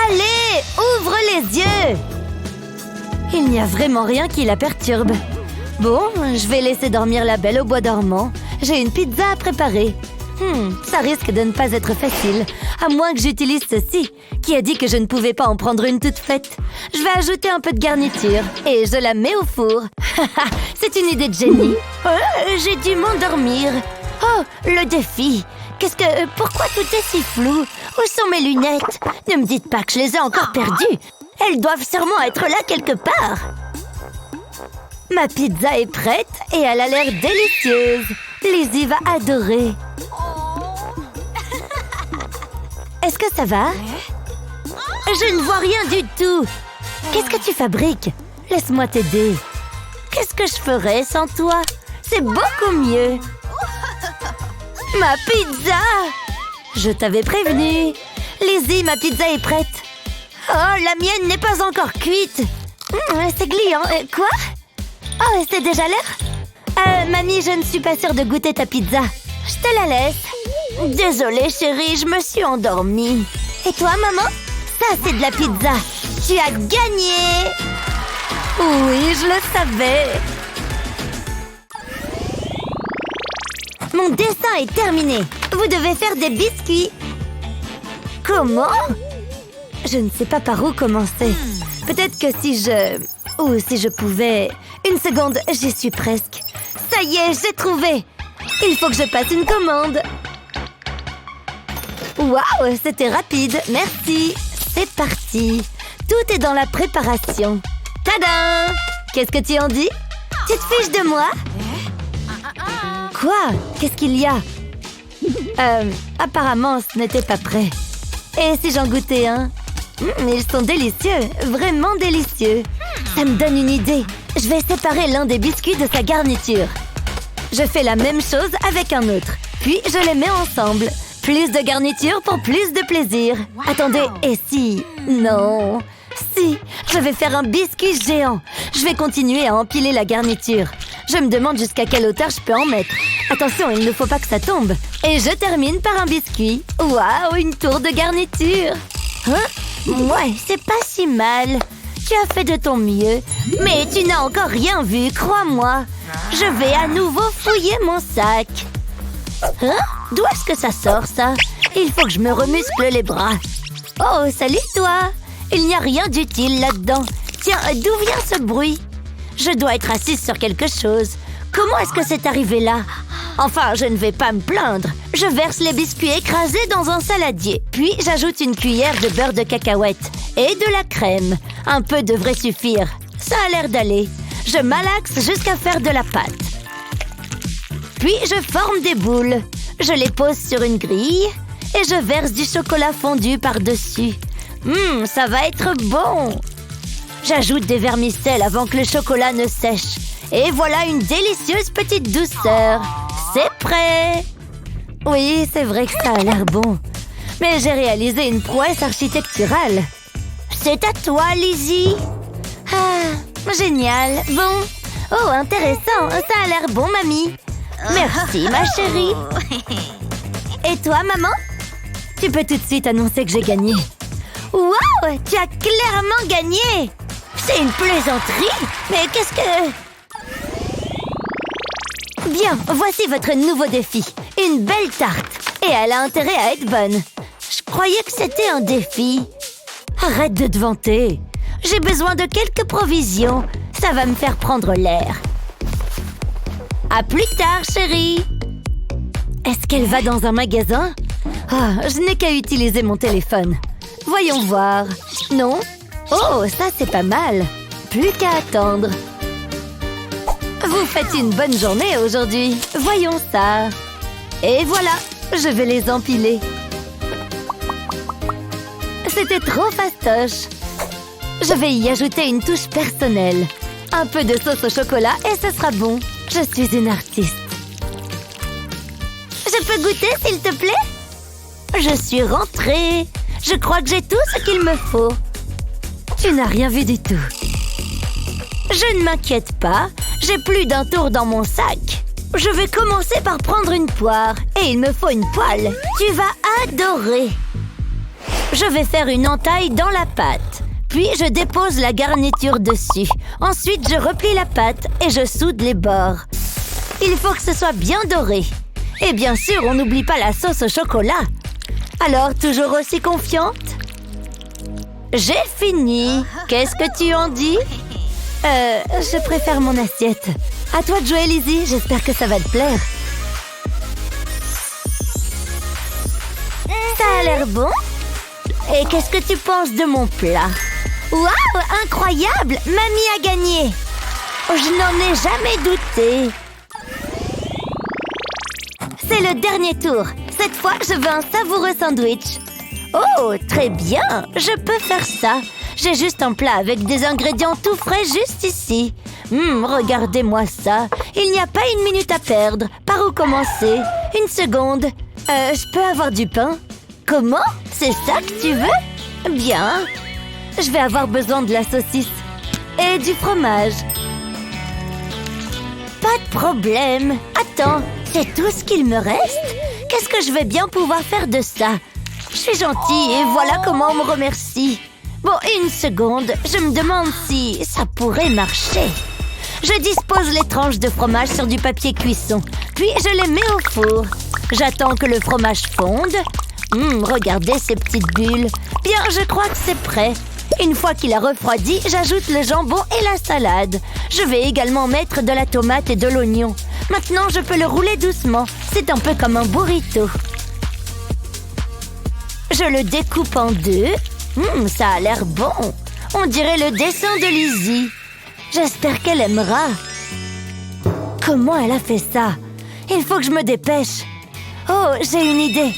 Allez, ouvre les yeux! Il n'y a vraiment rien qui la perturbe. Bon, je vais laisser dormir la belle au bois dormant. J'ai une pizza à préparer. Ça risque de ne pas être facile, à moins que j'utilise ceci. Qui a dit que je ne pouvais pas en prendre une toute faite? Je vais ajouter un peu de garniture et je la mets au four. C'est une idée de génie. J'ai dû m'endormir. Oh, le défi. Pourquoi tout est si flou? Où sont mes lunettes? Ne me dites pas que je les ai encore perdues. Elles doivent sûrement être là quelque part. Ma pizza est prête et elle a l'air délicieuse. Lizzie va adorer. est-ce que ça va? Je ne vois rien du tout. Qu'est-ce que tu fabriques? Laisse-moi t'aider. Qu'est-ce que je ferais sans toi? C'est beaucoup mieux. Ma pizza! Je t'avais prévenu. Lizzie, ma pizza est prête. Oh, la mienne n'est pas encore cuite. C'est gluant. Quoi? Oh, c'est déjà l'heure? Mamie, je ne suis pas sûre de goûter ta pizza. Je te la laisse. Désolée, chérie, je me suis endormie. Et toi, maman? Ça, c'est de la pizza. Tu as gagné! Oui, je le savais. Mon dessin est terminé. Vous devez faire des biscuits. Comment? Je ne sais pas par où commencer. Peut-être que si je pouvais... Une seconde, j'y suis presque. Ça y est, j'ai trouvé. Il faut que je passe une commande. Waouh, c'était rapide. Merci. C'est parti. Tout est dans la préparation. Tadam! Qu'est-ce que tu en dis? Tu te fiches de moi? Quoi? Qu'est-ce qu'il y a? Apparemment, ce n'était pas prêt. Et si j'en goûtais un? Ils sont délicieux, vraiment délicieux. Ça me donne une idée. Je vais séparer l'un des biscuits de sa garniture. Je fais la même chose avec un autre. Puis je les mets ensemble. Plus de garniture pour plus de plaisir. Attendez, et si... Non... Si, je vais faire un biscuit géant. Je vais continuer à empiler la garniture. Je me demande jusqu'à quelle hauteur je peux en mettre. Attention, il ne faut pas que ça tombe. Et je termine par un biscuit. Waouh, une tour de garniture. Hein? Ouais, c'est pas si mal. Tu as fait de ton mieux. Mais tu n'as encore rien vu, crois-moi. Je vais à nouveau fouiller mon sac. Hein? D'où est-ce que ça sort, ça? Il faut que je me remuscle les bras. Oh, salut toi! Il n'y a rien d'utile là-dedans. Tiens, d'où vient ce bruit? Je dois être assise sur quelque chose. Comment est-ce que c'est arrivé là? Enfin, je ne vais pas me plaindre. Je verse les biscuits écrasés dans un saladier. Puis, j'ajoute une cuillère de beurre de cacahuète et de la crème. Un peu devrait suffire. Ça a l'air d'aller. Je malaxe jusqu'à faire de la pâte. Puis, je forme des boules. Je les pose sur une grille et je verse du chocolat fondu par-dessus. Ça va être bon! J'ajoute des vermicelles avant que le chocolat ne sèche. Et voilà une délicieuse petite douceur. C'est prêt! Oui, c'est vrai que ça a l'air bon. Mais j'ai réalisé une prouesse architecturale. C'est à toi, Lizzie! Ah, génial! Bon. Oh, intéressant! Ça a l'air bon, mamie! Merci, ma chérie! Et toi, maman? Tu peux tout de suite annoncer que j'ai gagné. Wow! Tu as clairement gagné! C'est une plaisanterie! Mais qu'est-ce que... Bien, voici votre nouveau défi. Une belle tarte. Et elle a intérêt à être bonne. Je croyais que c'était un défi. Arrête de te vanter. J'ai besoin de quelques provisions. Ça va me faire prendre l'air. À plus tard, chérie! Est-ce qu'elle va dans un magasin? Je n'ai qu'à utiliser mon téléphone. Voyons voir. Non? Oh, ça c'est pas mal. Plus qu'à attendre. Vous faites une bonne journée aujourd'hui. Voyons ça. Et voilà, je vais les empiler. C'était trop fastoche. Je vais y ajouter une touche personnelle. Un peu de sauce au chocolat et ce sera bon. Je suis une artiste. Je peux goûter, s'il te plaît? Je suis rentrée. Je crois que j'ai tout ce qu'il me faut. Tu n'as rien vu du tout. Je ne m'inquiète pas. J'ai plus d'un tour dans mon sac. Je vais commencer par prendre une poire. Et il me faut une poêle. Tu vas adorer. Je vais faire une entaille dans la pâte. Puis je dépose la garniture dessus. Ensuite, je replie la pâte et je soude les bords. Il faut que ce soit bien doré. Et bien sûr, on n'oublie pas la sauce au chocolat. Alors, toujours aussi confiante? J'ai fini. Qu'est-ce que tu en dis? Je préfère mon assiette. À toi de jouer, Lizzie. J'espère que ça va te plaire. Ça a l'air bon. Et qu'est-ce que tu penses de mon plat? Waouh, incroyable! Mamie a gagné. Je n'en ai jamais douté. C'est le dernier tour. Cette fois, je veux un savoureux sandwich. Oh, très bien, je peux faire ça. J'ai juste un plat avec des ingrédients tout frais juste ici. Regardez-moi ça. Il n'y a pas une minute à perdre. Par où commencer? Une seconde. Je peux avoir du pain? Comment? C'est ça que tu veux? Bien. Je vais avoir besoin de la saucisse. Et du fromage. Pas de problème. Attends, c'est tout ce qu'il me reste? Qu'est-ce que je vais bien pouvoir faire de ça? Je suis gentille et voilà comment on me remercie. Bon, une seconde, je me demande si ça pourrait marcher. Je dispose les tranches de fromage sur du papier cuisson, puis je les mets au four. J'attends que le fromage fonde. Regardez ces petites bulles. Bien, je crois que c'est prêt. Une fois qu'il a refroidi, j'ajoute le jambon et la salade. Je vais également mettre de la tomate et de l'oignon. Maintenant, je peux le rouler doucement. C'est un peu comme un burrito. Je le découpe en deux. Ça a l'air bon. On dirait le dessin de Lizzie. J'espère qu'elle aimera. Comment elle a fait ça? Il faut que je me dépêche. Oh, j'ai une idée.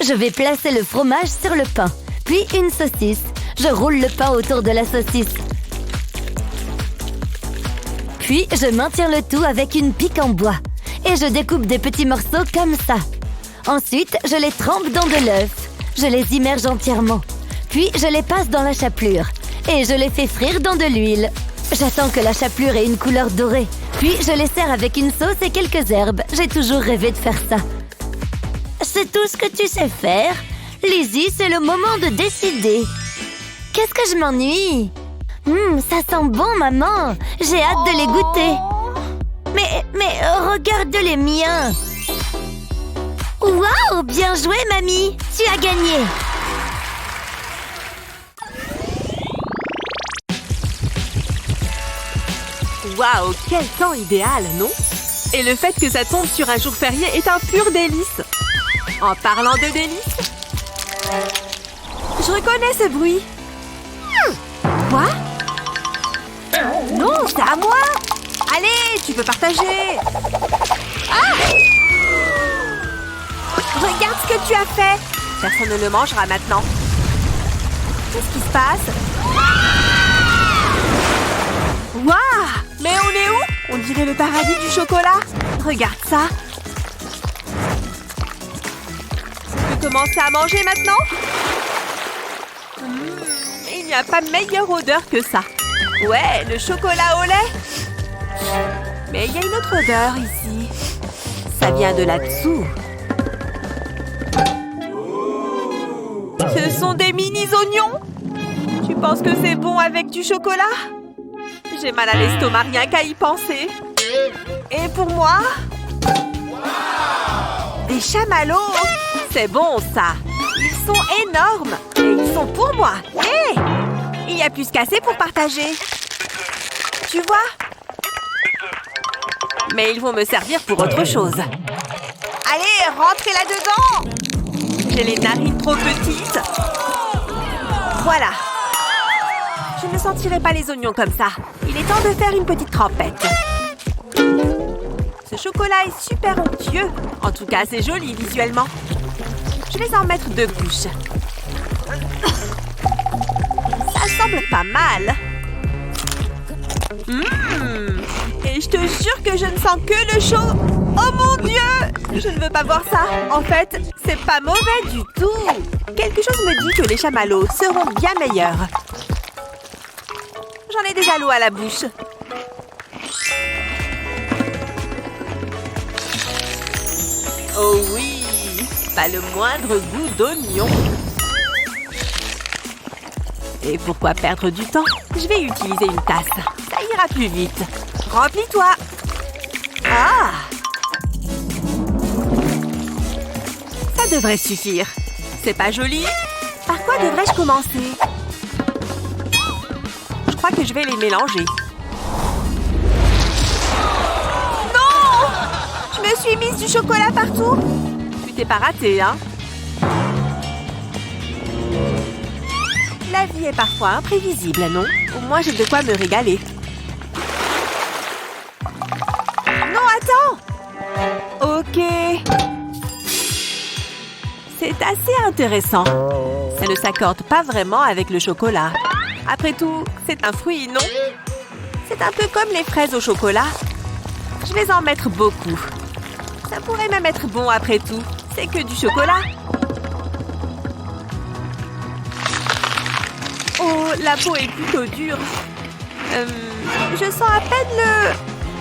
Je vais placer le fromage sur le pain, puis une saucisse. Je roule le pain autour de la saucisse. Puis, je maintiens le tout avec une pique en bois. Et je découpe des petits morceaux comme ça. Ensuite, je les trempe dans de l'œuf. Je les immerge entièrement. Puis, je les passe dans la chapelure. Et je les fais frire dans de l'huile. J'attends que la chapelure ait une couleur dorée. Puis, je les sers avec une sauce et quelques herbes. J'ai toujours rêvé de faire ça. C'est tout ce que tu sais faire? Lizzie, c'est le moment de décider. Qu'est-ce que je m'ennuie? Ça sent bon, maman. J'ai hâte de les goûter. Mais regarde les miens. Waouh, bien joué, mamie. Tu as gagné. Waouh, quel temps idéal, non? Et le fait que ça tombe sur un jour férié est un pur délice. En parlant de délices, je reconnais ce bruit. Quoi? Non, c'est à moi. Allez, tu peux partager. Ah! Regarde ce que tu as fait. Personne ne le mangera maintenant. Qu'est-ce qui se passe? Waouh! Mais on est où? On dirait le paradis du chocolat. Regarde ça. Tu peux commencer à manger maintenant? Il n'y a pas meilleure odeur que ça. Ouais, le chocolat au lait. Mais il y a une autre odeur ici. Ça vient de là-dessous. Ce sont des mini-oignons. Tu penses que c'est bon avec du chocolat? J'ai mal à l'estomac rien qu'à y penser. Et pour moi? Des chamallows. C'est bon ça. Ils sont énormes. Et ils sont pour moi. Hé! Il y a plus qu'assez pour partager. Tu vois? Mais ils vont me servir pour autre chose. Allez, rentrez là-dedans! J'ai les narines trop petites. Voilà. Je ne sentirai pas les oignons comme ça. Il est temps de faire une petite trempette. Ce chocolat est super onctueux. En tout cas, c'est joli visuellement. Je vais en mettre 2 couches. Ça semble pas mal. Et je te jure que je ne sens que le chaud. Oh mon Dieu! Je ne veux pas voir ça. En fait, c'est pas mauvais du tout. Quelque chose me dit que les chamallows seront bien meilleurs. J'en ai déjà l'eau à la bouche. Oh oui! Pas le moindre goût d'oignon. Et pourquoi perdre du temps? Je vais utiliser une tasse. Ça ira plus vite. Remplis-toi. Ah! Ça devrait suffire. C'est pas joli? Par quoi devrais-je commencer? Je crois que je vais les mélanger. Non! Je me suis mise du chocolat partout. Tu t'es pas ratée, hein? La vie est parfois imprévisible, non? Au moins, j'ai de quoi me régaler. Non, attends! Ok. C'est assez intéressant. Ça ne s'accorde pas vraiment avec le chocolat. Après tout, c'est un fruit, non? C'est un peu comme les fraises au chocolat. Je vais en mettre beaucoup. Ça pourrait même être bon après tout. C'est que du chocolat. Oh, la peau est plutôt dure. Je sens à peine le...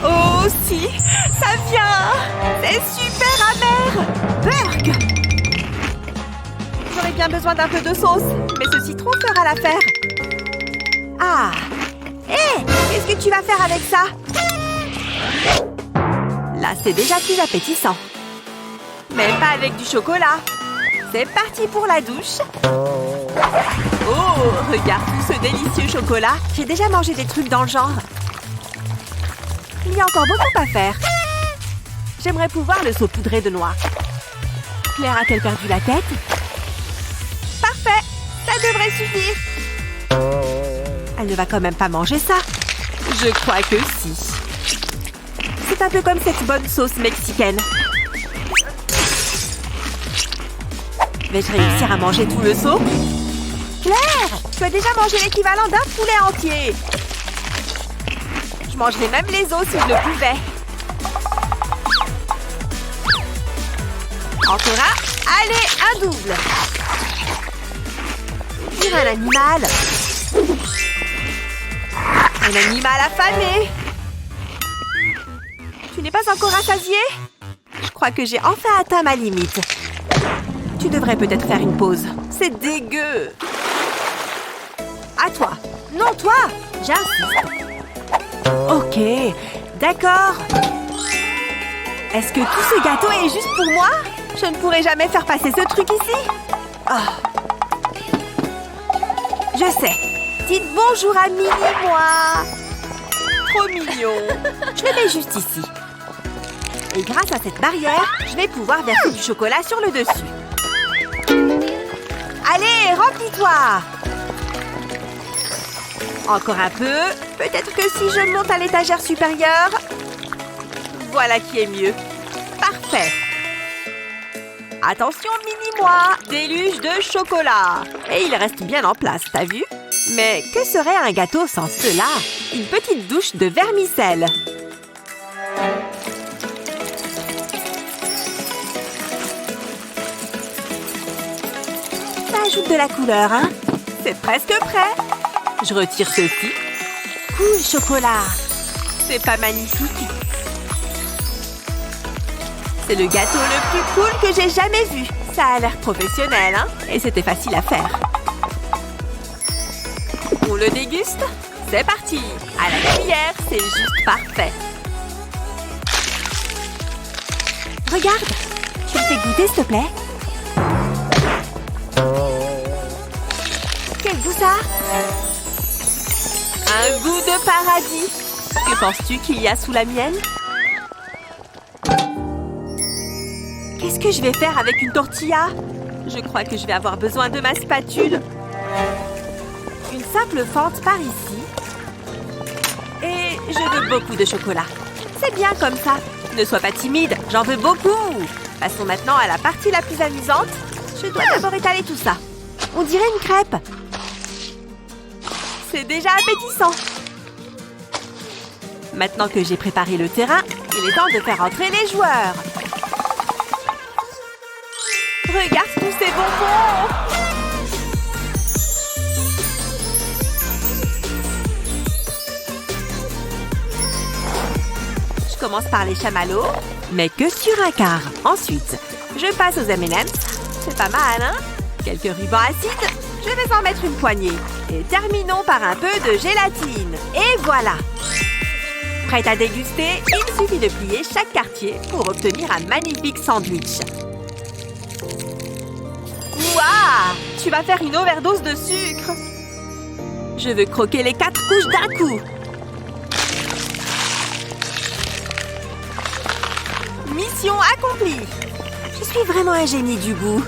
Oh, si, ça vient. C'est super amer. Burk. J'aurais bien besoin d'un peu de sauce, mais ce citron fera l'affaire. Ah. Hé, qu'est-ce que tu vas faire avec ça? Là, c'est déjà plus appétissant. Mais pas avec du chocolat. C'est parti pour la douche. Oh, regarde tout ce délicieux chocolat. J'ai déjà mangé des trucs dans le genre. Il y a encore beaucoup à faire. J'aimerais pouvoir le saupoudrer de noix. Claire a-t-elle perdu la tête? Parfait, ça devrait suffire. Elle ne va quand même pas manger ça. Je crois que si. C'est un peu comme cette bonne sauce mexicaine. Vais-je réussir à manger tout le seau? Claire, tu as déjà mangé l'équivalent d'un poulet entier. Je mangerais même les os si je le pouvais. Encore un. Allez, un double. Dire un animal. Un animal affamé. Tu n'es pas encore rassasié? Je crois que j'ai enfin atteint ma limite. Tu devrais peut-être faire une pause. C'est dégueu. À toi. Non, toi. J'insiste. Ok, d'accord. Est-ce que tout ce gâteau est juste pour moi? Je ne pourrai jamais faire passer ce truc ici. Oh. Je sais. Dites bonjour à Mini-moi. Trop mignon. Je le mets juste ici. Et grâce à cette barrière, je vais pouvoir verser du chocolat sur le dessus. Allez, remplis-toi. Encore un peu. Peut-être que si je monte à l'étagère supérieure... Voilà qui est mieux. Parfait. Attention, Mini-moi. Déluge de chocolat. Et il reste bien en place, t'as vu? Mais que serait un gâteau sans cela? Une petite douche de vermicelle. Ça ajoute de la couleur, hein? C'est presque prêt. Je retire ceci. Cool chocolat. C'est pas magnifique? C'est le gâteau le plus cool que j'ai jamais vu. Ça a l'air professionnel, hein? Et c'était facile à faire. On le déguste? C'est parti! À la cuillère, c'est juste parfait. Regarde! Tu me fais goûter, s'il te plaît? Quel goût ça? Un goût de paradis! Que penses-tu qu'il y a sous la mienne? Qu'est-ce que je vais faire avec une tortilla? Je crois que je vais avoir besoin de ma spatule. Une simple fente par ici. Et je veux beaucoup de chocolat. C'est bien comme ça. Ne sois pas timide, j'en veux beaucoup. Passons maintenant à la partie la plus amusante. Je dois d'abord étaler tout ça. On dirait une crêpe. C'est déjà appétissant. Maintenant que j'ai préparé le terrain, il est temps de faire entrer les joueurs. Regarde tous ces bonbons! Je commence par les chamallows, mais que sur un quart. Ensuite, je passe aux M&M's. C'est pas mal, hein? Quelques rubans acides. Je vais en mettre une poignée. Et terminons par un peu de gélatine. Et voilà! Prête à déguster, il suffit de plier chaque quartier pour obtenir un magnifique sandwich. Waouh! Tu vas faire une overdose de sucre! Je veux croquer les 4 couches d'un coup! Mission accomplie! Je suis vraiment un génie du goût.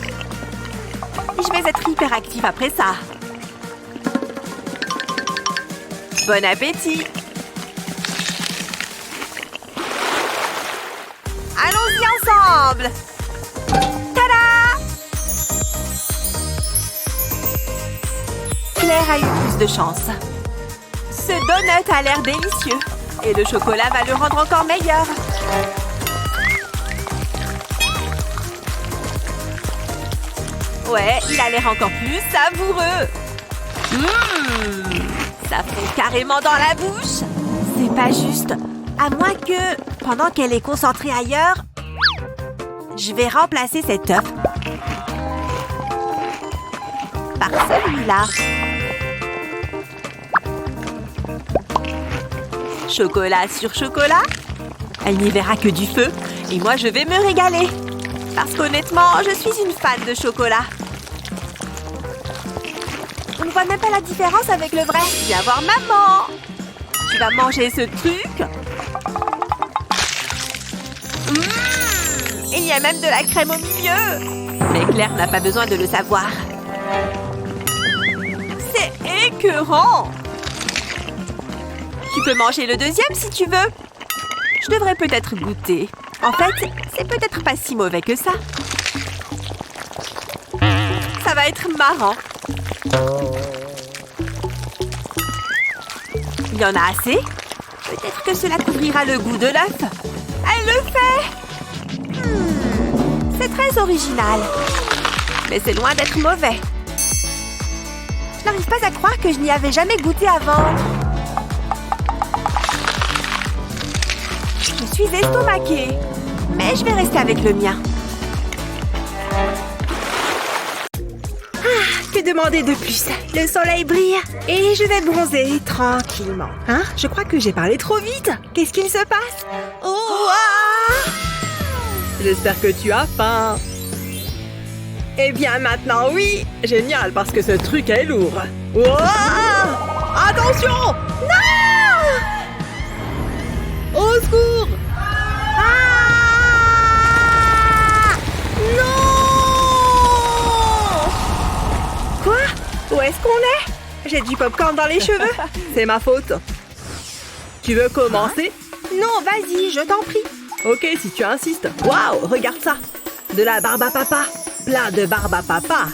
Je vais être hyperactive après ça. Bon appétit! Allons-y ensemble! Tada! Claire a eu plus de chance. Ce donut a l'air délicieux. Et le chocolat va le rendre encore meilleur. Ouais, il a l'air encore plus savoureux. Ça fond carrément dans la bouche. C'est pas juste. À moins que, pendant qu'elle est concentrée ailleurs, je vais remplacer cet œuf par celui-là. Chocolat sur chocolat. Elle n'y verra que du feu. Et moi, je vais me régaler. Parce qu'honnêtement, je suis une fan de chocolat. On ne voit même pas la différence avec le vrai. Viens voir maman. Tu vas manger ce truc. Il y a même de la crème au milieu. Mais Claire n'a pas besoin de le savoir. C'est écœurant. Tu peux manger le deuxième si tu veux. Je devrais peut-être goûter. En fait, c'est peut-être pas si mauvais que ça. Ça va être marrant. Il y en a assez. Peut-être que cela couvrira le goût de l'œuf. Elle le fait. C'est très original. Mais c'est loin d'être mauvais. Je n'arrive pas à croire que je n'y avais jamais goûté avant. Je suis estomaquée. Mais je vais rester avec le mien. Que demander de plus? Le soleil brille et je vais bronzer tranquillement. Hein? Je crois que j'ai parlé trop vite. Qu'est-ce qu'il se passe? Oh! Ah! J'espère que tu as faim. Eh bien maintenant, oui. Génial, parce que ce truc est lourd. Wow! Attention! Non! Au secours! Où est-ce qu'on est? J'ai du popcorn dans les cheveux. C'est ma faute. Tu veux commencer? Non, vas-y, je t'en prie. Ok, si tu insistes. Waouh, regarde ça. De la barbe à papa. Plein de barbe à papa.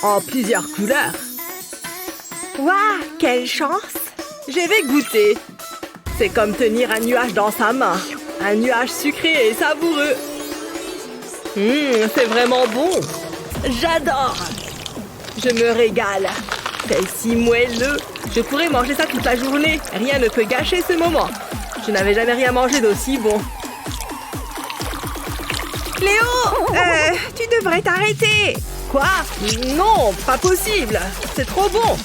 En plusieurs couleurs. Waouh, quelle chance. Je vais goûter. C'est comme tenir un nuage dans sa main. Un nuage sucré et savoureux. C'est vraiment bon. J'adore. Je me régale. C'est si moelleux. Je pourrais manger ça toute la journée. Rien ne peut gâcher ce moment. Je n'avais jamais rien mangé d'aussi bon. Léo, tu devrais t'arrêter. Quoi? Non, pas possible. C'est trop bon.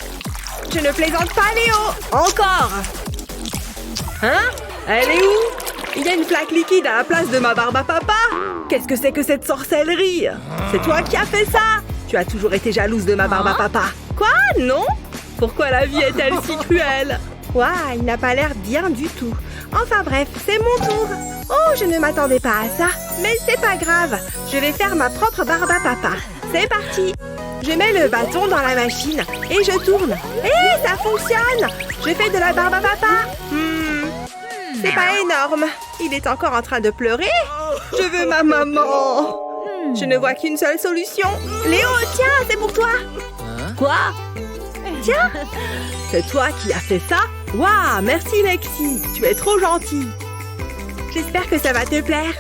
Je ne plaisante pas, Léo. Encore. Hein? Elle est où? Il y a une plaque liquide à la place de ma barbe à papa. Qu'est-ce que c'est que cette sorcellerie? C'est toi qui as fait ça? Tu as toujours été jalouse de ma barbe à papa. Quoi? Non? Pourquoi la vie est-elle si cruelle? Waouh, il n'a pas l'air bien du tout. Enfin bref, c'est mon tour. Oh, je ne m'attendais pas à ça. Mais c'est pas grave. Je vais faire ma propre barbe à papa. C'est parti. Je mets le bâton dans la machine et je tourne. Hé, ça fonctionne. Je fais de la barbe à papa. C'est pas énorme. Il est encore en train de pleurer. Je veux ma maman. Je ne vois qu'une seule solution. Léo, tiens, c'est pour toi. Quoi? Tiens. C'est toi qui as fait ça? Waouh, merci Lexi. Tu es trop gentille. J'espère que ça va te plaire.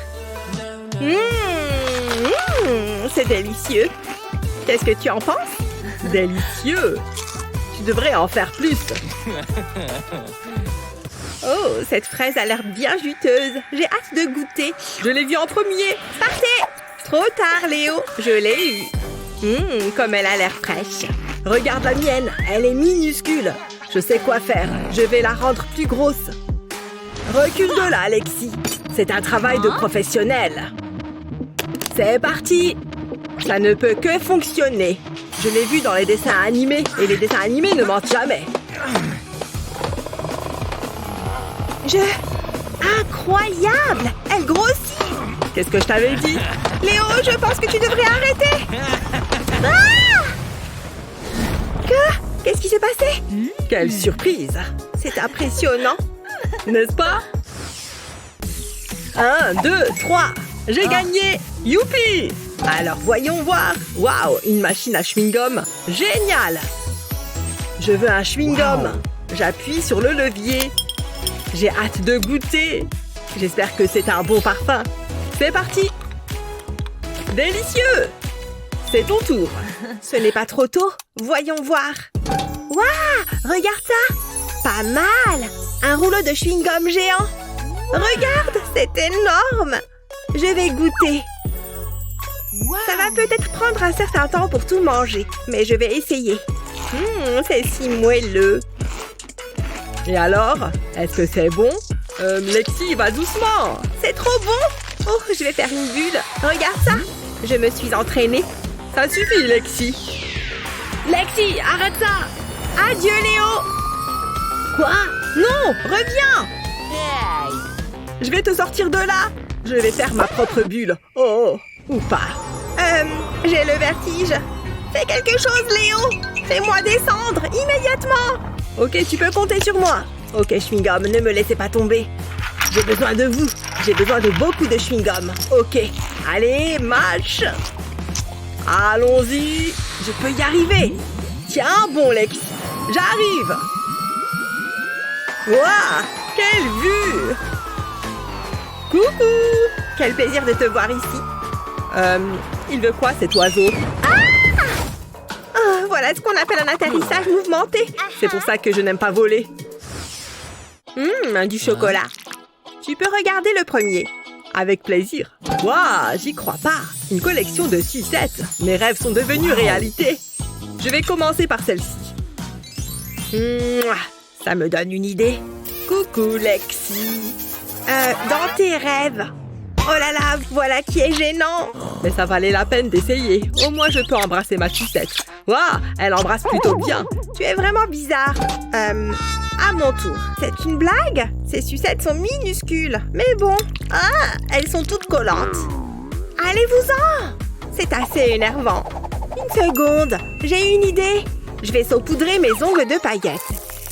C'est délicieux. Qu'est-ce que tu en penses? Délicieux. Tu devrais en faire plus. Oh, cette fraise a l'air bien juteuse. J'ai hâte de goûter. Je l'ai vue en premier. Partez! Trop tard, Léo. Je l'ai eue. Comme elle a l'air fraîche. Regarde la mienne. Elle est minuscule. Je sais quoi faire. Je vais la rendre plus grosse. Recule de là, Alexis. C'est un travail de professionnel. C'est parti. Ça ne peut que fonctionner. Je l'ai vu dans les dessins animés. Et les dessins animés ne mentent jamais. Incroyable! Elle grossit! Qu'est-ce que je t'avais dit? Léo, je pense que tu devrais arrêter! Ah! Qu'est-ce qui s'est passé? Quelle surprise! C'est impressionnant! N'est-ce pas? 1, 2, 3! J'ai gagné! Youpi! Alors voyons voir! Waouh! Une machine à chewing-gum! Génial! Je veux un chewing-gum. J'appuie sur le levier. J'ai hâte de goûter. J'espère que c'est un bon parfum. C'est parti. Délicieux. C'est ton tour. Ce n'est pas trop tôt. Voyons voir. Waouh! Regarde ça! Pas mal! Un rouleau de chewing-gum géant. Regarde, c'est énorme! Je vais goûter. Ça va peut-être prendre un certain temps pour tout manger, mais je vais essayer. C'est si moelleux. Et alors, est-ce que c'est bon? Lexi, va doucement. C'est trop bon! Oh, je vais faire une bulle. Regarde ça! Je me suis entraînée. Ça suffit, Lexi. Lexi, arrête ça! Adieu, Léo! Quoi? Non, reviens! Je vais te sortir de là. Je vais faire ma propre bulle. Oh, ou pas. J'ai le vertige. Fais quelque chose, Léo! Fais-moi descendre, immédiatement! Ok, tu peux compter sur moi. Ok, chewing-gum, ne me laissez pas tomber. J'ai besoin de vous. J'ai besoin de beaucoup de chewing-gum. Ok, allez, marche. Allons-y. Je peux y arriver. Tiens, bon, Lex. J'arrive. Waouh, quelle vue! Coucou! Quel plaisir de te voir ici. Il veut quoi, cet oiseau? Oh, voilà ce qu'on appelle un atterrissage mouvementé. C'est pour ça que je n'aime pas voler. Du chocolat. Tu peux regarder le premier. Avec plaisir. Waouh, j'y crois pas. Une collection de sucettes. Mes rêves sont devenus réalité. Je vais commencer par celle-ci. Ça me donne une idée. Coucou, Lexi. Dans tes rêves. Oh là là, voilà qui est gênant. Mais ça valait la peine d'essayer. Au moins, je peux embrasser ma sucette. Waouh, elle embrasse plutôt bien. Tu es vraiment bizarre. À mon tour. C'est une blague? Ces sucettes sont minuscules. Mais bon. Ah, elles sont toutes collantes. Allez-vous-en! C'est assez énervant. Une seconde. J'ai une idée. Je vais saupoudrer mes ongles de paillettes.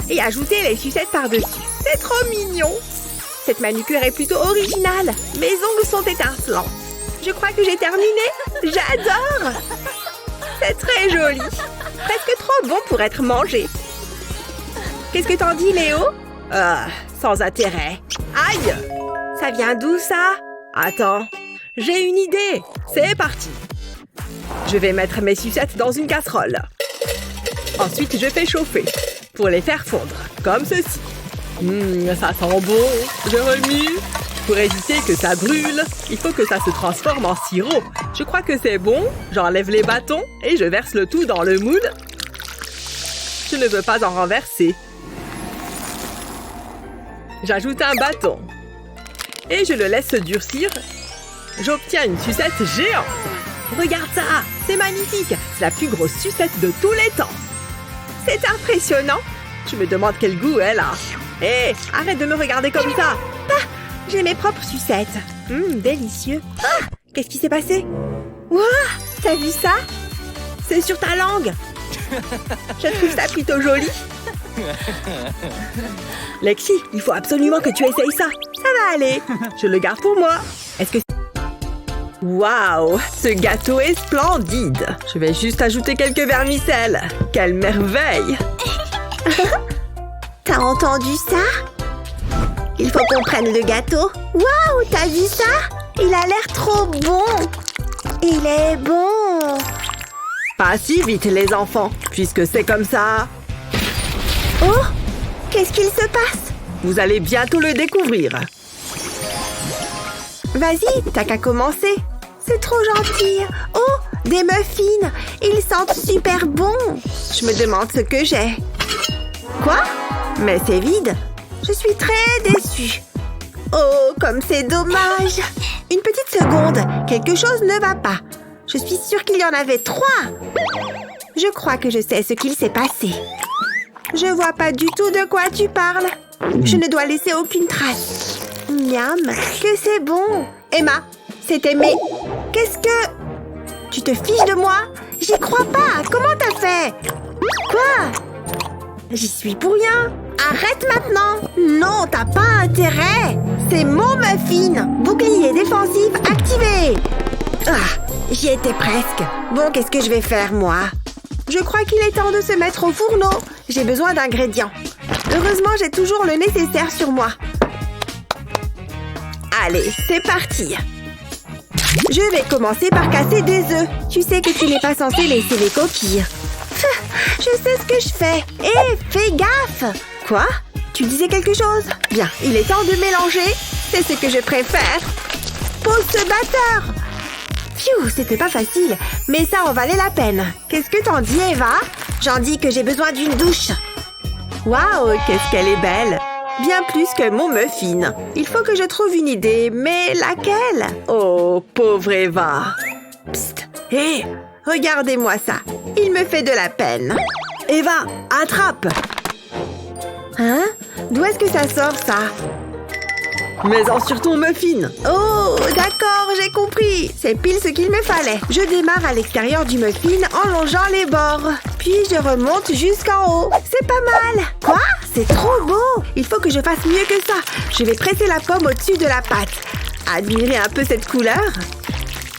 Et ajouter les sucettes par-dessus. C'est trop mignon. Cette manucure est plutôt originale. Mes ongles sont étincelants. Je crois que j'ai terminé. J'adore! C'est très joli. Presque trop bon pour être mangé. Qu'est-ce que t'en dis, Léo? Sans intérêt. Aïe! Ça vient d'où, ça? Attends, j'ai une idée. C'est parti. Je vais mettre mes sucettes dans une casserole. Ensuite, je fais chauffer pour les faire fondre, comme ceci. Ça sent bon. Je remue. Pour éviter que ça brûle, il faut que ça se transforme en sirop. Je crois que c'est bon. J'enlève les bâtons et je verse le tout dans le moule. Je ne veux pas en renverser. J'ajoute un bâton. Et je le laisse se durcir. J'obtiens une sucette géante. Regarde ça, c'est magnifique. C'est la plus grosse sucette de tous les temps. C'est impressionnant. Je me demande quel goût elle a. Hé, arrête de me regarder comme ça. Ah, j'ai mes propres sucettes. Délicieux. Ah, qu'est-ce qui s'est passé? Ouah, t'as vu ça? C'est sur ta langue. Je trouve ça plutôt joli. Lexi, il faut absolument que tu essayes ça. Ça va aller. Je le garde pour moi. Est-ce que... Waouh, ce gâteau est splendide. Je vais juste ajouter quelques vermicelles. Quelle merveille. T'as entendu ça? Il faut qu'on prenne le gâteau. Waouh, t'as vu ça? Il a l'air trop bon. Il est bon. Pas si vite, les enfants, puisque c'est comme ça. Oh, qu'est-ce qu'il se passe? Vous allez bientôt le découvrir. Vas-y, t'as qu'à commencer. C'est trop gentil. Oh, des muffins. Ils sentent super bon. Je me demande ce que j'ai. Quoi? Mais c'est vide. Je suis très déçue. Oh, comme c'est dommage. Une petite seconde. Quelque chose ne va pas. Je suis sûre qu'il y en avait 3. Je crois que je sais ce qu'il s'est passé. Je vois pas du tout de quoi tu parles. Je ne dois laisser aucune trace. Miam, que c'est bon. Emma, c'était mes... Qu'est-ce que... Tu te fiches de moi? J'y crois pas. Comment t'as fait? Quoi? J'y suis pour rien. Arrête maintenant. Non, t'as pas intérêt. C'est mon muffin. Bouclier défensif activé. Ah, j'y étais presque. Bon, qu'est-ce que je vais faire, moi? Je crois qu'il est temps de se mettre au fourneau. J'ai besoin d'ingrédients. Heureusement, j'ai toujours le nécessaire sur moi. Allez, c'est parti. Je vais commencer par casser des œufs. Tu sais que tu n'es pas censé laisser les coquilles. Je sais ce que je fais. Hé, fais gaffe. Quoi? Tu disais quelque chose? Bien, il est temps de mélanger. C'est ce que je préfère. Pose ce batteur. Pfiou, c'était pas facile. Mais ça en valait la peine. Qu'est-ce que t'en dis, Eva? J'en dis que j'ai besoin d'une douche. Waouh, qu'est-ce qu'elle est belle. Bien plus que mon muffin. Il faut que je trouve une idée, mais laquelle? Oh, pauvre Eva. Psst, hé, regardez-moi ça. Il me fait de la peine. Eva, attrape. Hein? D'où est-ce que ça sort, ça? Mets-en sur ton muffin. Oh, d'accord, j'ai compris. C'est pile ce qu'il me fallait. Je démarre à l'extérieur du muffin en longeant les bords. Puis je remonte jusqu'en haut. C'est pas mal. Quoi? C'est trop beau. Il faut que je fasse mieux que ça. Je vais presser la pomme au-dessus de la pâte. Admirez un peu cette couleur.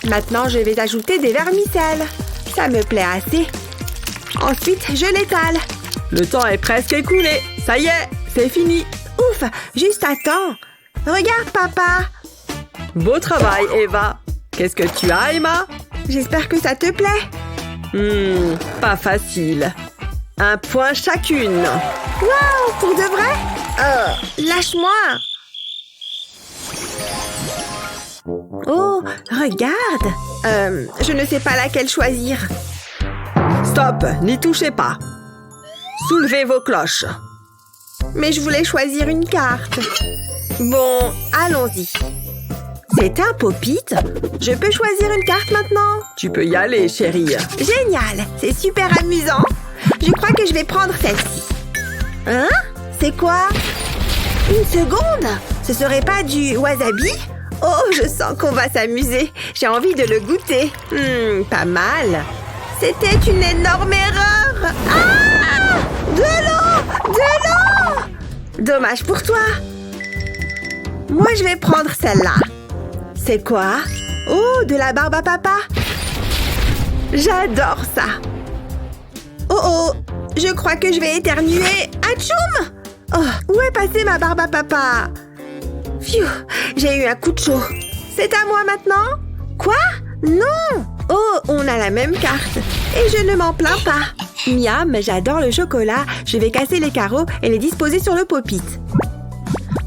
Maintenant, je vais ajouter des vermicelles. Ça me plaît assez. Ensuite, je l'étale. Le temps est presque écoulé. Ça y est, c'est fini. Ouf, juste à temps. Regarde, papa. Beau travail, Eva. Qu'est-ce que tu as, Emma? J'espère que ça te plaît. Pas facile. 1 point chacune. Waouh, pour de vrai? Lâche-moi. Oh, regarde. Je ne sais pas laquelle choisir. Stop, n'y touchez pas. Soulevez vos cloches. Mais je voulais choisir une carte. Bon, allons-y. C'est un pop-it? Je peux choisir une carte maintenant? Tu peux y aller, chérie. Génial! C'est super amusant. Je crois que je vais prendre celle-ci. Hein? C'est quoi? Une seconde? Ce serait pas du wasabi? Oh, je sens qu'on va s'amuser. J'ai envie de le goûter. Pas mal. C'était une énorme erreur. Ah! De l'eau! De l'eau! Dommage pour toi. Moi, je vais prendre celle-là. C'est quoi? Oh, de la barbe à papa. J'adore ça. Oh oh, je crois que je vais éternuer. Atchoum! Oh, où est passée ma barbe à papa? Pfiou, j'ai eu un coup de chaud. C'est à moi maintenant? Quoi? Non! Oh, on a la même carte. Et je ne m'en plains pas. Miam, j'adore le chocolat. Je vais casser les carreaux et les disposer sur le pop-it.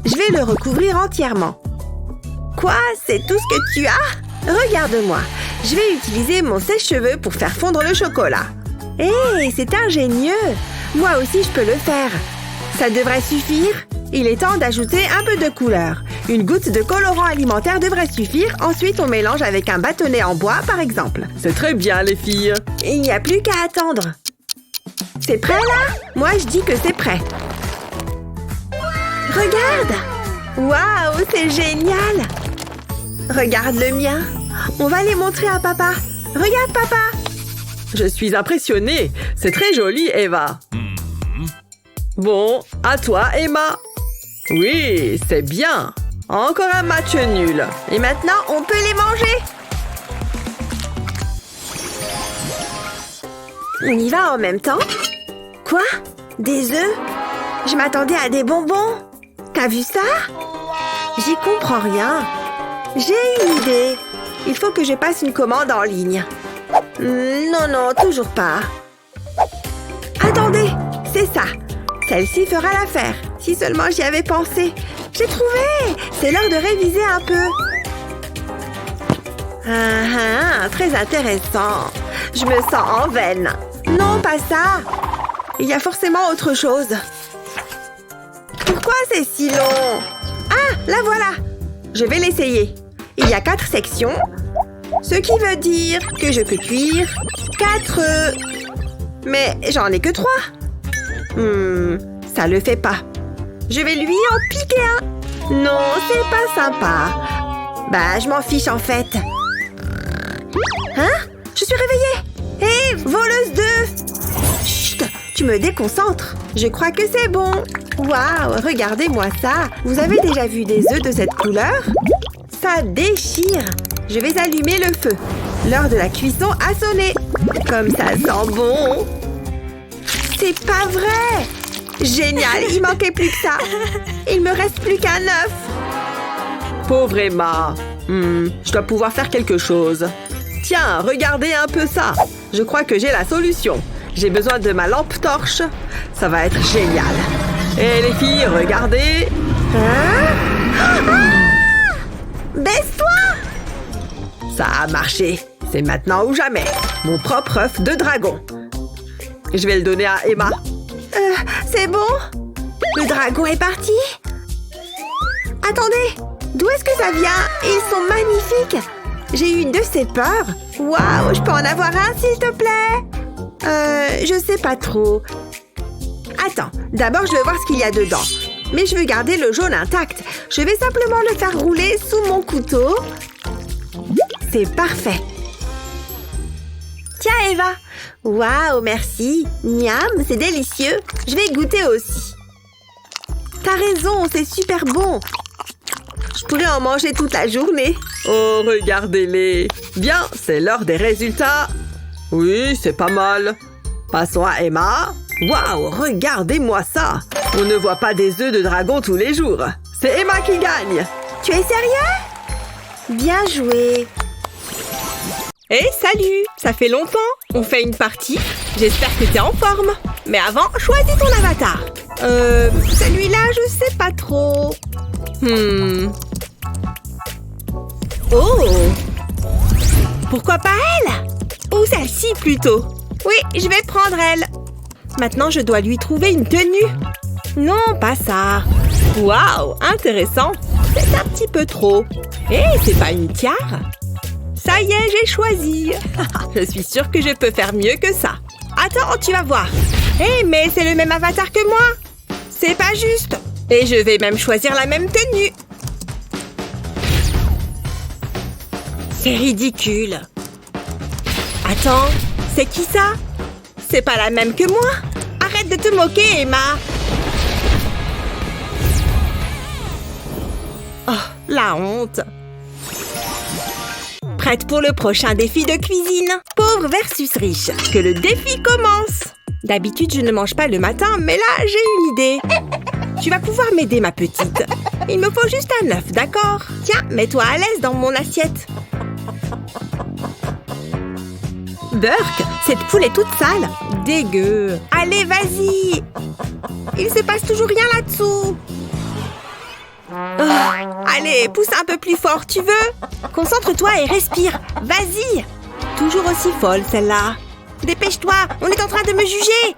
Je vais le recouvrir entièrement. Quoi? C'est tout ce que tu as? Regarde-moi. Je vais utiliser mon sèche-cheveux pour faire fondre le chocolat. Hé, c'est ingénieux! Moi aussi, je peux le faire. Ça devrait suffire. Il est temps d'ajouter un peu de couleur. Une goutte de colorant alimentaire devrait suffire. Ensuite, on mélange avec un bâtonnet en bois, par exemple. C'est très bien, les filles. Il n'y a plus qu'à attendre. C'est prêt, là? Moi, je dis que c'est prêt. Regarde! Waouh, c'est génial! Regarde le mien. On va les montrer à papa. Regarde, papa! Je suis impressionnée. C'est très joli, Eva. Bon, à toi, Emma. Oui, c'est bien. Encore un match nul. Et maintenant, on peut les manger. On y va en même temps? Quoi? Des œufs? Je m'attendais à des bonbons. T'as vu ça? J'y comprends rien. J'ai une idée. Il faut que je passe une commande en ligne. Non, non, toujours pas. Attendez, c'est ça. Celle-ci fera l'affaire. Si seulement j'y avais pensé. J'ai trouvé! C'est l'heure de réviser un peu. Très intéressant. Je me sens en veine. Non, pas ça. Il y a forcément autre chose. Pourquoi c'est si long? Ah, la voilà. Je vais l'essayer. Il y a 4 sections. Ce qui veut dire que je peux cuire 4 œufs. Mais j'en ai que 3. Ça le fait pas. Je vais lui en piquer un. Non, c'est pas sympa. Bah, je m'en fiche en fait. Hein? Je suis réveillée. Hé, voleuse d'œufs! Chut, tu me déconcentres. Je crois que c'est bon. Waouh, regardez-moi ça. Vous avez déjà vu des œufs de cette couleur? Ça déchire. Je vais allumer le feu. L'heure de la cuisson a sonné. Comme ça sent bon. C'est pas vrai! Génial, il manquait plus que ça. Il me reste plus qu'un œuf. Pauvre Emma. Je dois pouvoir faire quelque chose. Tiens, regardez un peu ça. Je crois que j'ai la solution. J'ai besoin de ma lampe torche. Ça va être génial. Et les filles, regardez. Baisse-toi! Ça a marché. C'est maintenant ou jamais. Mon propre œuf de dragon. Je vais le donner à Emma. C'est bon? Le dragon est parti? Attendez, d'où est-ce que ça vient? Ils sont magnifiques! J'ai eu une de ces peurs. Waouh, je peux en avoir un, s'il te plaît? Je sais pas trop. Attends, d'abord je veux voir ce qu'il y a dedans. Mais je veux garder le jaune intact. Je vais simplement le faire rouler sous mon couteau. C'est parfait. Tiens, Eva. Waouh, merci. Miam, c'est délicieux. Je vais goûter aussi. T'as raison, c'est super bon. Je pourrais en manger toute la journée. Oh, regardez-les. Bien, c'est l'heure des résultats. Oui, c'est pas mal. Passons à Emma. Waouh, regardez-moi ça. On ne voit pas des œufs de dragon tous les jours. C'est Emma qui gagne. Tu es sérieux? Bien joué. Hey, salut! Ça fait longtemps. On fait une partie. J'espère que t'es en forme. Mais avant, choisis ton avatar. Celui-là, je sais pas trop. Oh! Pourquoi pas elle? Ou celle-ci plutôt? Oui, je vais prendre elle. Maintenant, je dois lui trouver une tenue. Non, pas ça. Waouh, intéressant. C'est un petit peu trop. Hé, c'est pas une tiare? Ça y est, j'ai choisi. Je suis sûre que je peux faire mieux que ça. Attends, tu vas voir. Hé, mais c'est le même avatar que moi. C'est pas juste. Et je vais même choisir la même tenue. C'est ridicule. Attends, c'est qui ça? C'est pas la même que moi. Arrête de te moquer, Emma. Oh, la honte. Prête pour le prochain défi de cuisine? Pauvre versus riche. Que le défi commence. D'habitude, je ne mange pas le matin, mais là, j'ai une idée. Tu vas pouvoir m'aider, ma petite. Il me faut juste un œuf, d'accord? Tiens, mets-toi à l'aise dans mon assiette. Burk, cette poule est toute sale. Dégueu. Allez, vas-y. Il se passe toujours rien là-dessous. Oh, allez, pousse un peu plus fort, tu veux? Concentre-toi et respire. Vas-y. Toujours aussi folle, celle-là. Dépêche-toi, on est en train de me juger.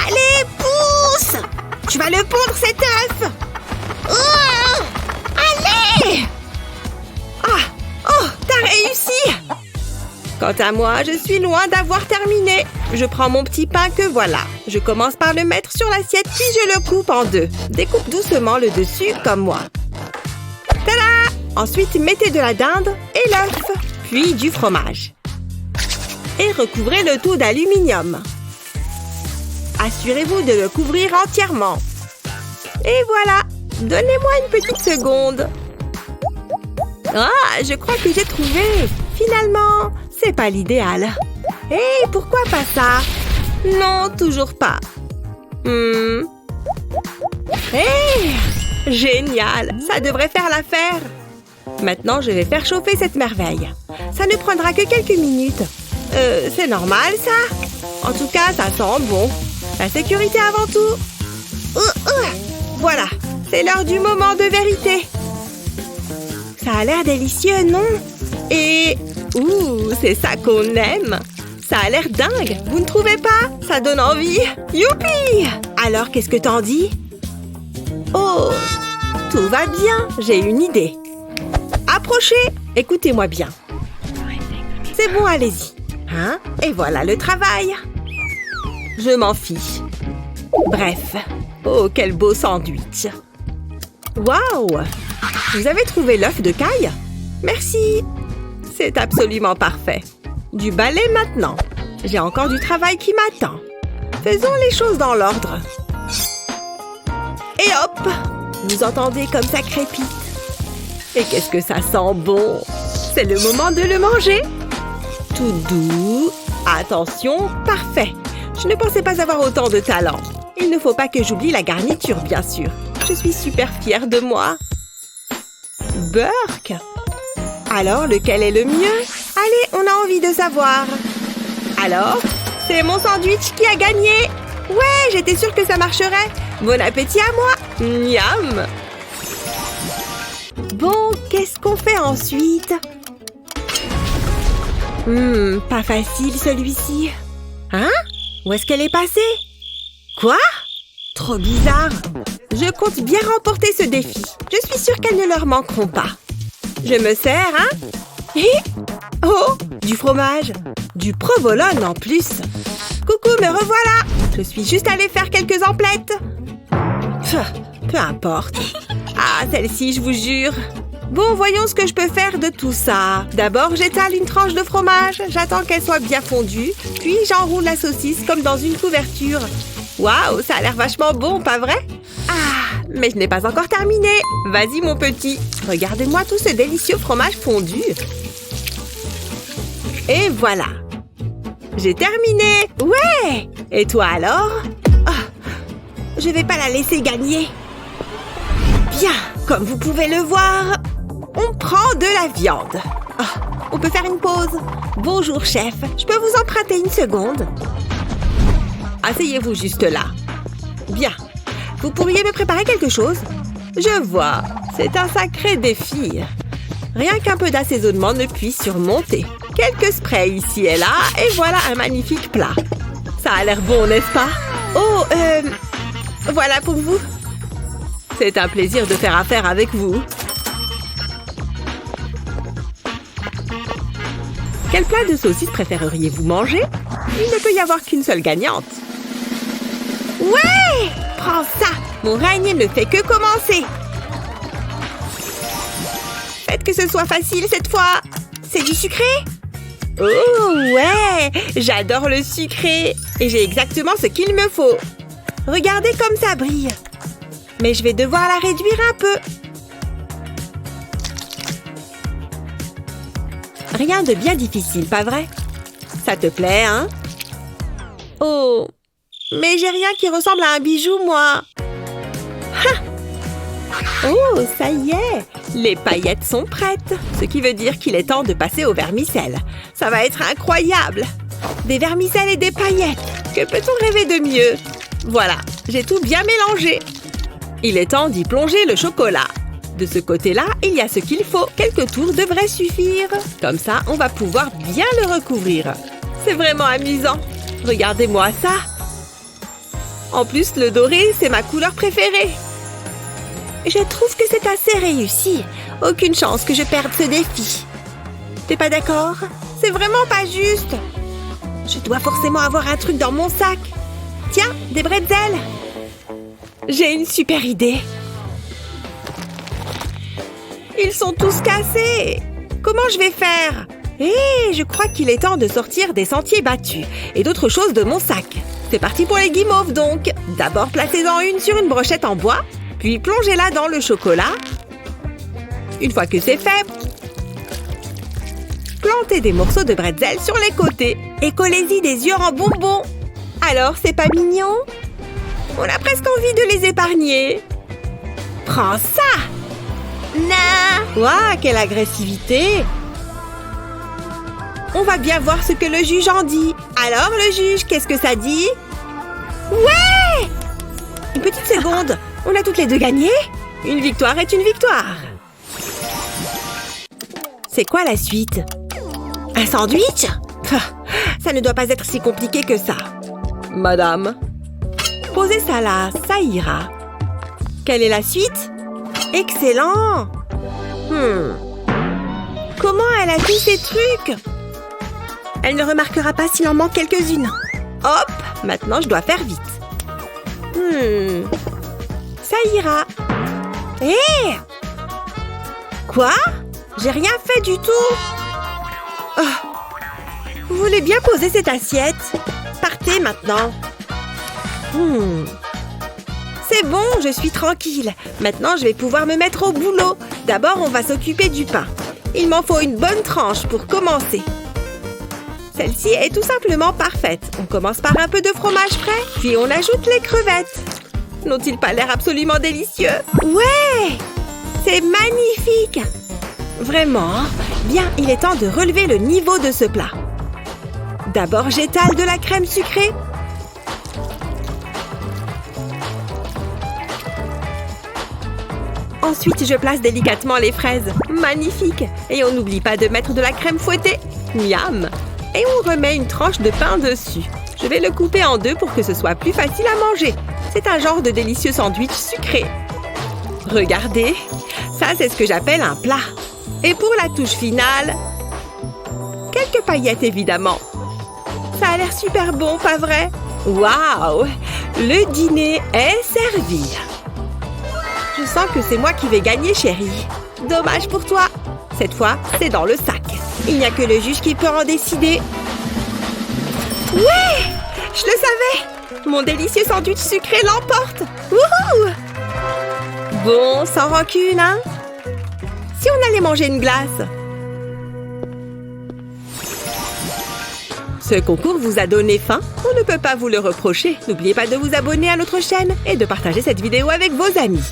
Allez, pousse. Tu vas le pondre, cet œuf. Oh, allez. Oh, t'as réussi. Quant à moi, je suis loin d'avoir terminé. Je prends mon petit pain que voilà. Je commence par le mettre sur l'assiette, puis je le coupe en deux. Découpe doucement le dessus, comme moi. Tada! Ensuite, mettez de la dinde et l'œuf, puis du fromage. Et recouvrez le tout d'aluminium. Assurez-vous de le couvrir entièrement. Et voilà! Donnez-moi une petite seconde. Ah, je crois que j'ai trouvé. Finalement, c'est pas l'idéal. Hé, pourquoi pas ça? Non, toujours pas. Hé, génial! Ça devrait faire l'affaire. Maintenant, je vais faire chauffer cette merveille. Ça ne prendra que quelques minutes. C'est normal, ça? En tout cas, ça sent bon. La sécurité avant tout. Voilà, c'est l'heure du moment de vérité. Ça a l'air délicieux, non? Et... c'est ça qu'on aime. Ça a l'air dingue, vous ne trouvez pas? Ça donne envie. Youpi! Alors, qu'est-ce que t'en dis? Oh, tout va bien, j'ai une idée. Approchez, écoutez-moi bien. C'est bon, allez-y. Hein? Et voilà le travail. Je m'en fiche. Bref. Oh, quel beau sandwich. Waouh! Vous avez trouvé l'œuf de Caille? Merci. C'est absolument parfait. Du balai maintenant. J'ai encore du travail qui m'attend. Faisons les choses dans l'ordre. Et hop! Vous entendez comme ça crépite? Et qu'est-ce que ça sent bon! C'est le moment de le manger. Tout doux. Attention, parfait. Je ne pensais pas avoir autant de talent. Il ne faut pas que j'oublie la garniture, bien sûr. Je suis super fière de moi. Burk? Alors, lequel est le mieux? Allez, on a envie de savoir. Alors, c'est mon sandwich qui a gagné. Ouais, j'étais sûre que ça marcherait. Bon appétit à moi. Miam. Bon, qu'est-ce qu'on fait ensuite? Pas facile celui-ci. Hein? Où est-ce qu'elle est passée? Quoi? Trop bizarre. Je compte bien remporter ce défi. Je suis sûre qu'elles ne leur manqueront pas. Je me sers, hein? Oh, du fromage. Du provolone en plus. Coucou, me revoilà. Je suis juste allée faire quelques emplettes. Peu importe. Ah, celle-ci, je vous jure. Bon, voyons ce que je peux faire de tout ça. D'abord, j'étale une tranche de fromage. J'attends qu'elle soit bien fondue. Puis, j'enroule la saucisse comme dans une couverture. Waouh, ça a l'air vachement bon, pas vrai? Ah, mais je n'ai pas encore terminé. Vas-y, mon petit. Regardez-moi tout ce délicieux fromage fondu. Et voilà. J'ai terminé. Ouais! Et toi alors? Je vais pas la laisser gagner. Bien, comme vous pouvez le voir, on prend de la viande. On peut faire une pause. Bonjour, chef. Je peux vous emprunter une seconde? Asseyez-vous juste là. Bien. Vous pourriez me préparer quelque chose? Je vois. C'est un sacré défi. Rien qu'un peu d'assaisonnement ne puisse surmonter. Quelques sprays ici et là, et voilà un magnifique plat. Ça a l'air bon, n'est-ce pas? Oh, voilà pour vous. C'est un plaisir de faire affaire avec vous. Quel plat de saucisse préféreriez-vous manger? Il ne peut y avoir qu'une seule gagnante. Ouais! Prends ça! Mon règne ne fait que commencer. Faites que ce soit facile cette fois. C'est du sucré? Oh ouais! J'adore le sucré. Et j'ai exactement ce qu'il me faut. Regardez comme ça brille. Mais je vais devoir la réduire un peu. Rien de bien difficile, pas vrai? Ça te plaît, hein? Oh! Mais j'ai rien qui ressemble à un bijou, moi. Ha! Oh, ça y est! Les paillettes sont prêtes. Ce qui veut dire qu'il est temps de passer au vermicelle. Ça va être incroyable! Des vermicelles et des paillettes. Que peut-on rêver de mieux? Voilà, j'ai tout bien mélangé. Il est temps d'y plonger le chocolat. De ce côté-là, il y a ce qu'il faut. Quelques tours devraient suffire. Comme ça, on va pouvoir bien le recouvrir. C'est vraiment amusant. Regardez-moi ça. En plus, le doré, c'est ma couleur préférée. Je trouve que c'est assez réussi. Aucune chance que je perde ce défi. T'es pas d'accord? C'est vraiment pas juste. Je dois forcément avoir un truc dans mon sac. Tiens, des bretzels. J'ai une super idée. Ils sont tous cassés. Comment je vais faire? Je crois qu'il est temps de sortir des sentiers battus et d'autres choses de mon sac. C'est parti pour les guimauves donc. D'abord, placez-en une sur une brochette en bois, puis plongez-la dans le chocolat. Une fois que c'est fait, plantez des morceaux de bretzel sur les côtés et collez-y des yeux en bonbons. Alors, c'est pas mignon? On a presque envie de les épargner. Prends ça! Non! Ouah, quelle agressivité! On va bien voir ce que le juge en dit. Alors, le juge, qu'est-ce que ça dit? Ouais! Une petite seconde. On a toutes les deux gagné? Une victoire est une victoire. C'est quoi la suite? Un sandwich? Ça ne doit pas être si compliqué que ça. Madame. Posez ça là, ça ira. Quelle est la suite? Excellent! Comment elle a fait ces trucs? Elle ne remarquera pas s'il en manque quelques-unes. Hop! Maintenant, je dois faire vite. Ça ira. Hé! Quoi? J'ai rien fait du tout. Vous voulez bien poser cette assiette? Partez maintenant. C'est bon, je suis tranquille. Maintenant, je vais pouvoir me mettre au boulot. D'abord, on va s'occuper du pain. Il m'en faut une bonne tranche pour commencer. Celle-ci est tout simplement parfaite. On commence par un peu de fromage frais, puis on ajoute les crevettes. N'ont-ils pas l'air absolument délicieux? Ouais! C'est magnifique! Vraiment? Bien, il est temps de relever le niveau de ce plat. D'abord, j'étale de la crème sucrée. Ensuite, je place délicatement les fraises. Magnifique! Et on n'oublie pas de mettre de la crème fouettée. Miam! Et on remet une tranche de pain dessus. Je vais le couper en deux pour que ce soit plus facile à manger. C'est un genre de délicieux sandwich sucré. Regardez, ça c'est ce que j'appelle un plat. Et pour la touche finale, quelques paillettes évidemment. Ça a l'air super bon, pas vrai? Waouh! Le dîner est servi. Je sens que c'est moi qui vais gagner, chérie. Dommage pour toi. Cette fois, c'est dans le sac. Il n'y a que le juge qui peut en décider. Ouais! Je le savais! Mon délicieux sandwich sucré l'emporte! Wouhou! Bon, sans rancune, hein? Si on allait manger une glace? Ce concours vous a donné faim? On ne peut pas vous le reprocher. N'oubliez pas de vous abonner à notre chaîne et de partager cette vidéo avec vos amis.